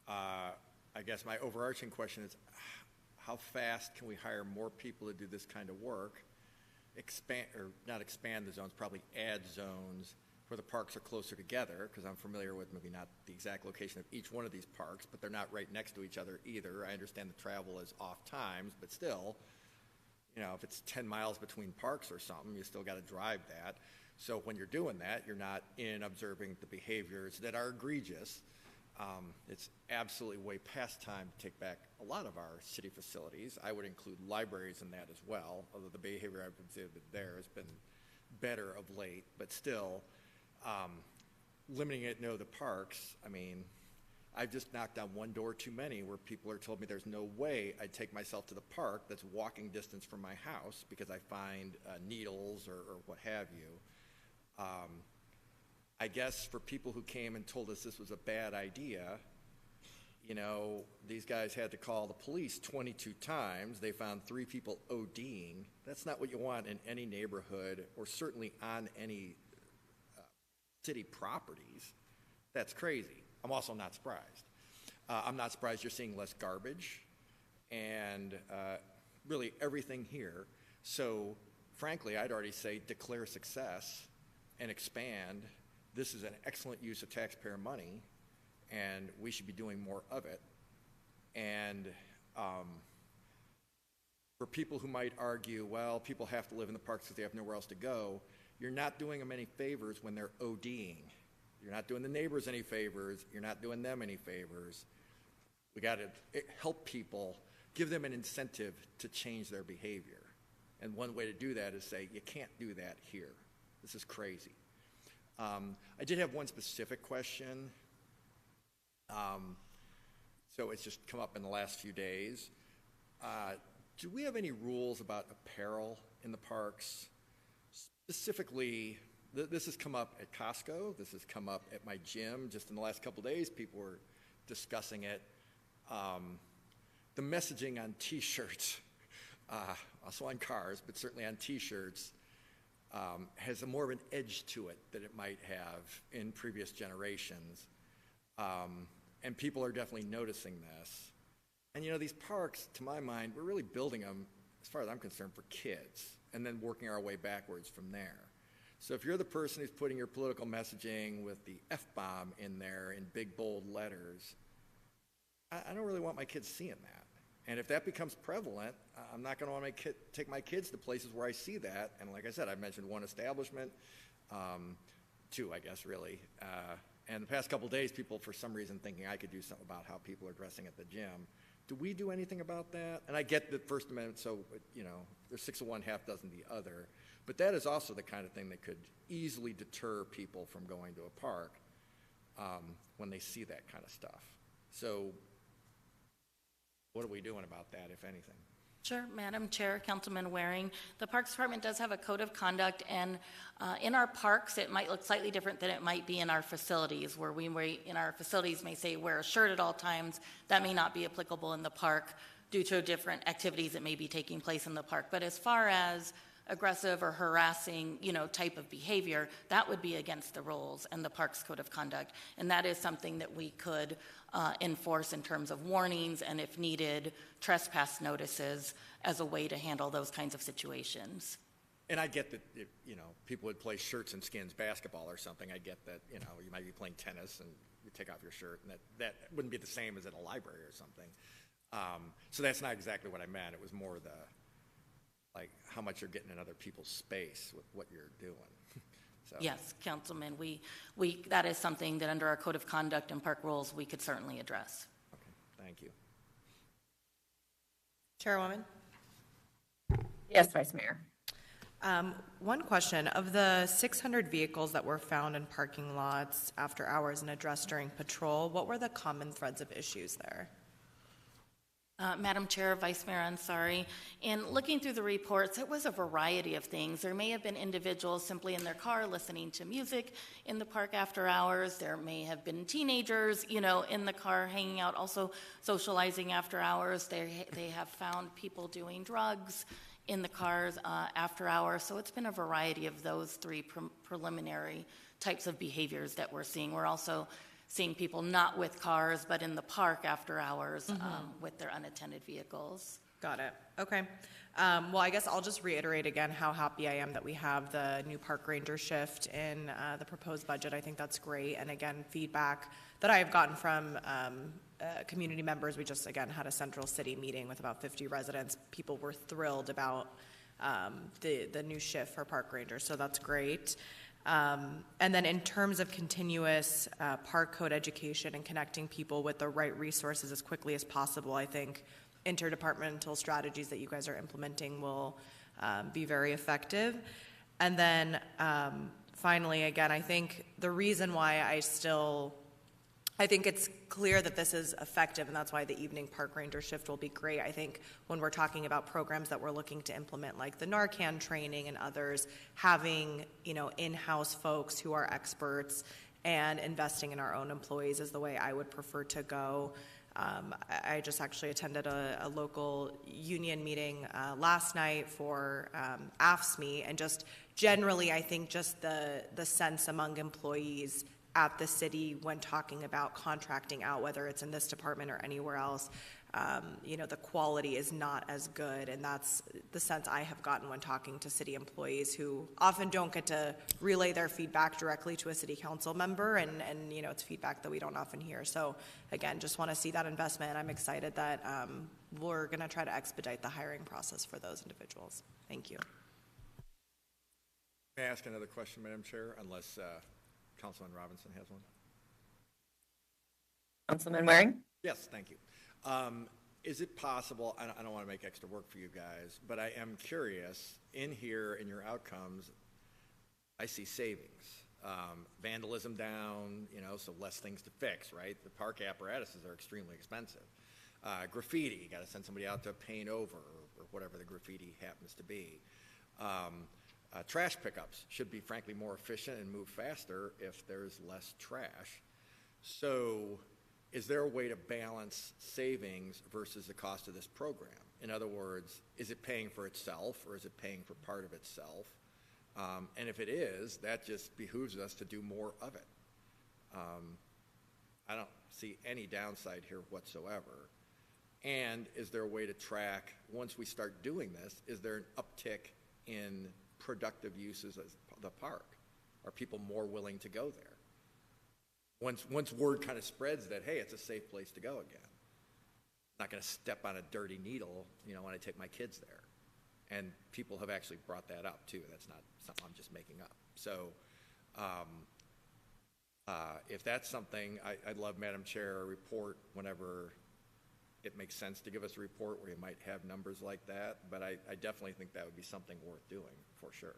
I guess my overarching question is, how fast can we hire more people to do this kind of work? Expand, or not expand the zones, probably add zones where the parks are closer together, because I'm familiar with maybe not the exact location of each one of these parks, but they're not right next to each other either. I understand the travel is off times, but still, you know, if it's 10 miles between parks or something, you still got to drive that. So when you're doing that, you're not observing the behaviors that are egregious. It's absolutely way past time to take back a lot of our city facilities. I would include libraries in that as well, although the behavior I've observed there has been better of late. But still, limiting it to the parks, I mean, I've just knocked on one door too many where people are told me there's no way I'd take myself to the park that's walking distance from my house because I find needles or what have you. I guess for people who came and told us this was a bad idea, you know, these guys had to call the police 22 times. They found 3 people ODing. That's not what you want in any neighborhood or certainly on any city properties. That's crazy. I'm also not surprised. I'm not surprised you're seeing less garbage and really everything here. So frankly, I'd already say declare success and expand. This is an excellent use of taxpayer money, and we should be doing more of it. And for people who might argue, well, people have to live in the parks because they have nowhere else to go, you're not doing them any favors when they're ODing. You're not doing the neighbors any favors. You're not doing them any favors. We got to help people, give them an incentive to change their behavior. And one way to do that is say, you can't do that here. This is crazy. I did have one specific question. So it's just come up in the last few days. Do we have any rules about apparel in the parks? Specifically, this has come up at Costco. This has come up at my gym. Just in the last couple of days, people were discussing it. The messaging on T-shirts, also on cars, but certainly on T-shirts, has a more of an edge to it than it might have in previous generations. And people are definitely noticing this. And you know, these parks, to my mind, we're really building them, as far as I'm concerned, for kids, and then working our way backwards from there. So if you're the person who's putting your political messaging with the F-bomb in there in big, bold letters, I don't really want my kids seeing that. And if that becomes prevalent, I'm not going to want to take my kids to places where I see that. And like I said, I mentioned one establishment, 2, I guess, really. And the past couple of days, people, for some reason, thinking I could do something about how people are dressing at the gym. Do we do anything about that? And I get the First Amendment, so, you know, there's 6 of one, half dozen the other. But that is also the kind of thing that could easily deter people from going to a park when they see that kind of stuff. So what are we doing about that, if anything? Sure, Madam Chair, Councilman Waring. The Parks Department does have a code of conduct, and in our parks, it might look slightly different than it might be in our facilities, where we in our facilities may say wear a shirt at all times. That may not be applicable in the park due to different activities that may be taking place in the park. But as far as aggressive or harassing, you know, type of behavior, that would be against the rules and the Parks Code of Conduct. And that is something that we could enforce in terms of warnings and, if needed, trespass notices as a way to handle those kinds of situations. And I get that, if, you know, people would play shirts and skins basketball or something. I get that, you know, you might be playing tennis and you take off your shirt, and that wouldn't be the same as at a library or something. So that's not exactly what I meant. It was more like how much you're getting in other people's space with what you're doing. So. Yes, Councilman, that is something that under our Code of Conduct and park rules we could certainly address. Okay, thank you. Chairwoman? Yes, Vice Mayor. One question, of the 600 vehicles that were found in parking lots after hours and addressed during patrol, what were the common threads of issues there? Madam Chair, Vice Mayor Ansari, in looking through the reports, it was a variety of things. There may have been individuals simply in their car listening to music in the park after hours. There may have been teenagers, in the car hanging out, also socializing after hours. They have found people doing drugs in the cars after hours. So it's been a variety of those three preliminary types of behaviors that we're seeing. We're also seeing people not with cars, but in the park after hours with their unattended vehicles. Got it. Okay. Well, I guess I'll just reiterate again how happy I am that we have the new park ranger shift in the proposed budget. I think that's great. And again, feedback that I have gotten from community members. We just, again, had a Central City meeting with about 50 residents. People were thrilled about the new shift for park rangers, so that's great. And then in terms of continuous park code education and connecting people with the right resources as quickly as possible, I think interdepartmental strategies that you guys are implementing will be very effective. And then finally, again, I think the reason why I think it's clear that this is effective, and that's why the evening park ranger shift will be great. I think when we're talking about programs that we're looking to implement, like the Narcan training and others, having in-house folks who are experts and investing in our own employees is the way I would prefer to go. I just actually attended a local union meeting last night for AFSCME, and just generally, I think just the sense among employees at the city when talking about contracting out, whether it's in this department or anywhere else, the quality is not as good. And that's the sense I have gotten when talking to city employees who often don't get to relay their feedback directly to a city council member. And it's feedback that we don't often hear. So again, just want to see that investment. I'm excited that we're going to try to expedite the hiring process for those individuals. Thank you. May I ask another question, Madam Chair, unless Councilman Robinson has one? Councilman Waring? Yes, thank you. Is it possible, I don't want to make extra work for you guys, but I am curious, in here, in your outcomes, I see savings. Vandalism down, so less things to fix, right? The park apparatuses are extremely expensive. Graffiti, you got to send somebody out to paint over, or whatever the graffiti happens to be. Trash pickups should be, frankly, more efficient and move faster if there's less trash. So is there a way to balance savings versus the cost of this program? In other words, is it paying for itself, or is it paying for part of itself? And if it is, that just behooves us to do more of it. I don't see any downside here whatsoever. And is there a way to track, once we start doing this, is there an uptick in productive uses of the park? Are people more willing to go there? Once word kind of spreads that, hey, it's a safe place to go again. I'm not going to step on a dirty needle, when I take my kids there. And people have actually brought that up too. That's not something I'm just making up. So if that's something, I'd love, Madam Chair, a report whenever it makes sense to give us a report where you might have numbers like that, but I definitely think that would be something worth doing, for sure.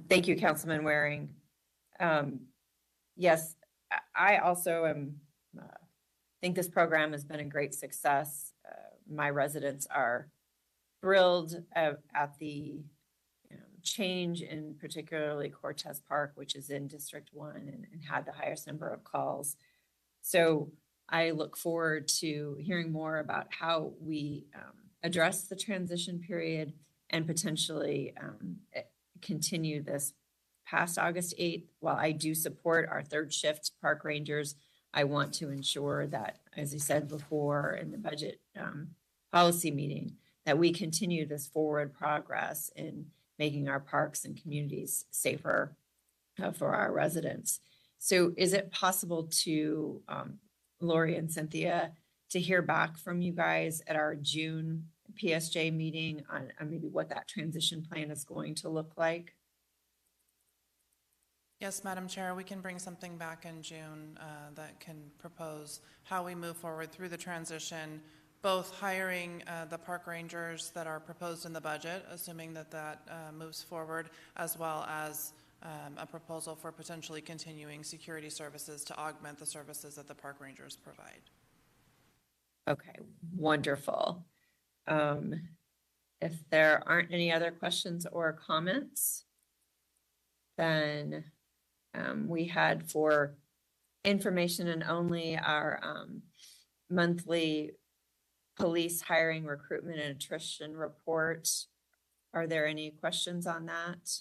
Thank you, Councilman Waring. Yes, I also think this program has been a great success. My residents are thrilled at the change in particularly Cortez Park, which is in District 1 and had the highest number of calls. So I look forward to hearing more about how we address the transition period and potentially continue this past August 8th. While I do support our third shift park rangers, I want to ensure that, as I said before in the budget policy meeting, that we continue this forward progress in making our parks and communities safer for our residents. So is it possible to, Lori and Cynthia, to hear back from you guys at our June PSJ meeting on maybe what that transition plan is going to look like? Yes, Madam Chair, we can bring something back in June that can propose how we move forward through the transition both hiring the park rangers that are proposed in the budget, assuming that moves forward, as well as a proposal for potentially continuing security services to augment the services that the park rangers provide. Okay, wonderful. If there aren't any other questions or comments, then we had for information and only our monthly police hiring, recruitment, and attrition report. Are there any questions on that?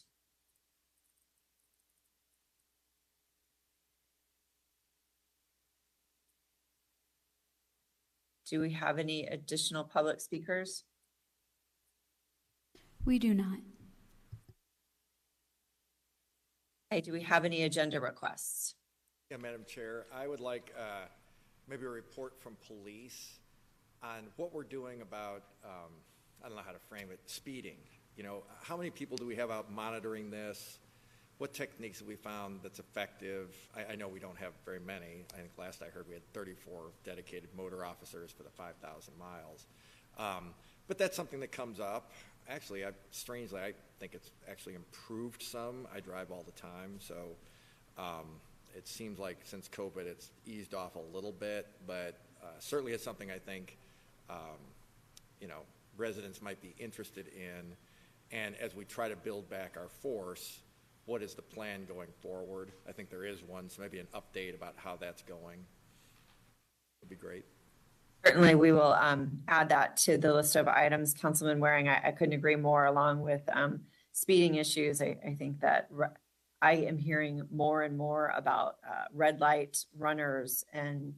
Do we have any additional public speakers? We do not. Hey, do we have any agenda requests? Yeah, Madam Chair, I would like maybe a report from police on what we're doing about, I don't know how to frame it, speeding. You know, how many people do we have out monitoring this? What techniques have we found that's effective? I know we don't have very many. I think last I heard we had 34 dedicated motor officers for the 5,000 miles. But that's something that comes up. Actually, strangely, I think it's actually improved some. I drive all the time, so it seems like since COVID it's eased off a little bit, but certainly it's something I think you know, residents might be interested in. And as we try to build back our force, what is the plan going forward? I think there is one, so maybe an update about how that's going would be great. Certainly, we will add that to the list of items. Councilman Waring, I couldn't agree more. Along with speeding issues, I think that I am hearing more and more about red light runners and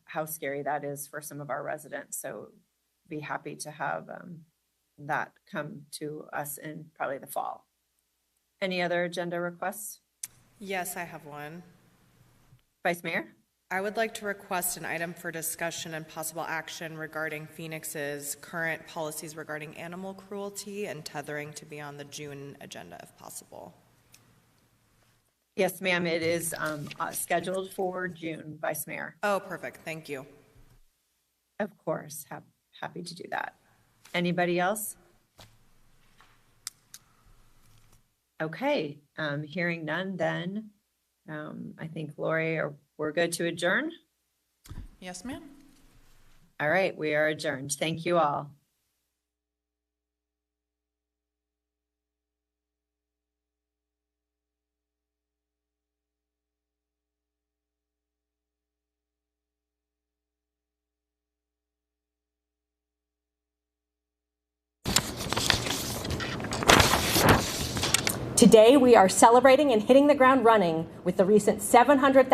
how scary that is for some of our residents. So be happy to have that come to us in probably the fall. Any other agenda requests? Yes, I have one. Vice Mayor? I would like to request an item for discussion and possible action regarding Phoenix's current policies regarding animal cruelty and tethering to be on the June agenda if possible. Yes, ma'am. It is scheduled for June, Vice Mayor. Oh, perfect. Thank you. Of course. Happy to do that. Anybody else? Okay. Hearing none, then I think, Lori, we're good to adjourn? Yes, ma'am. All right. We are adjourned. Thank you all. Today, we are celebrating and hitting the ground running with the recent $700,000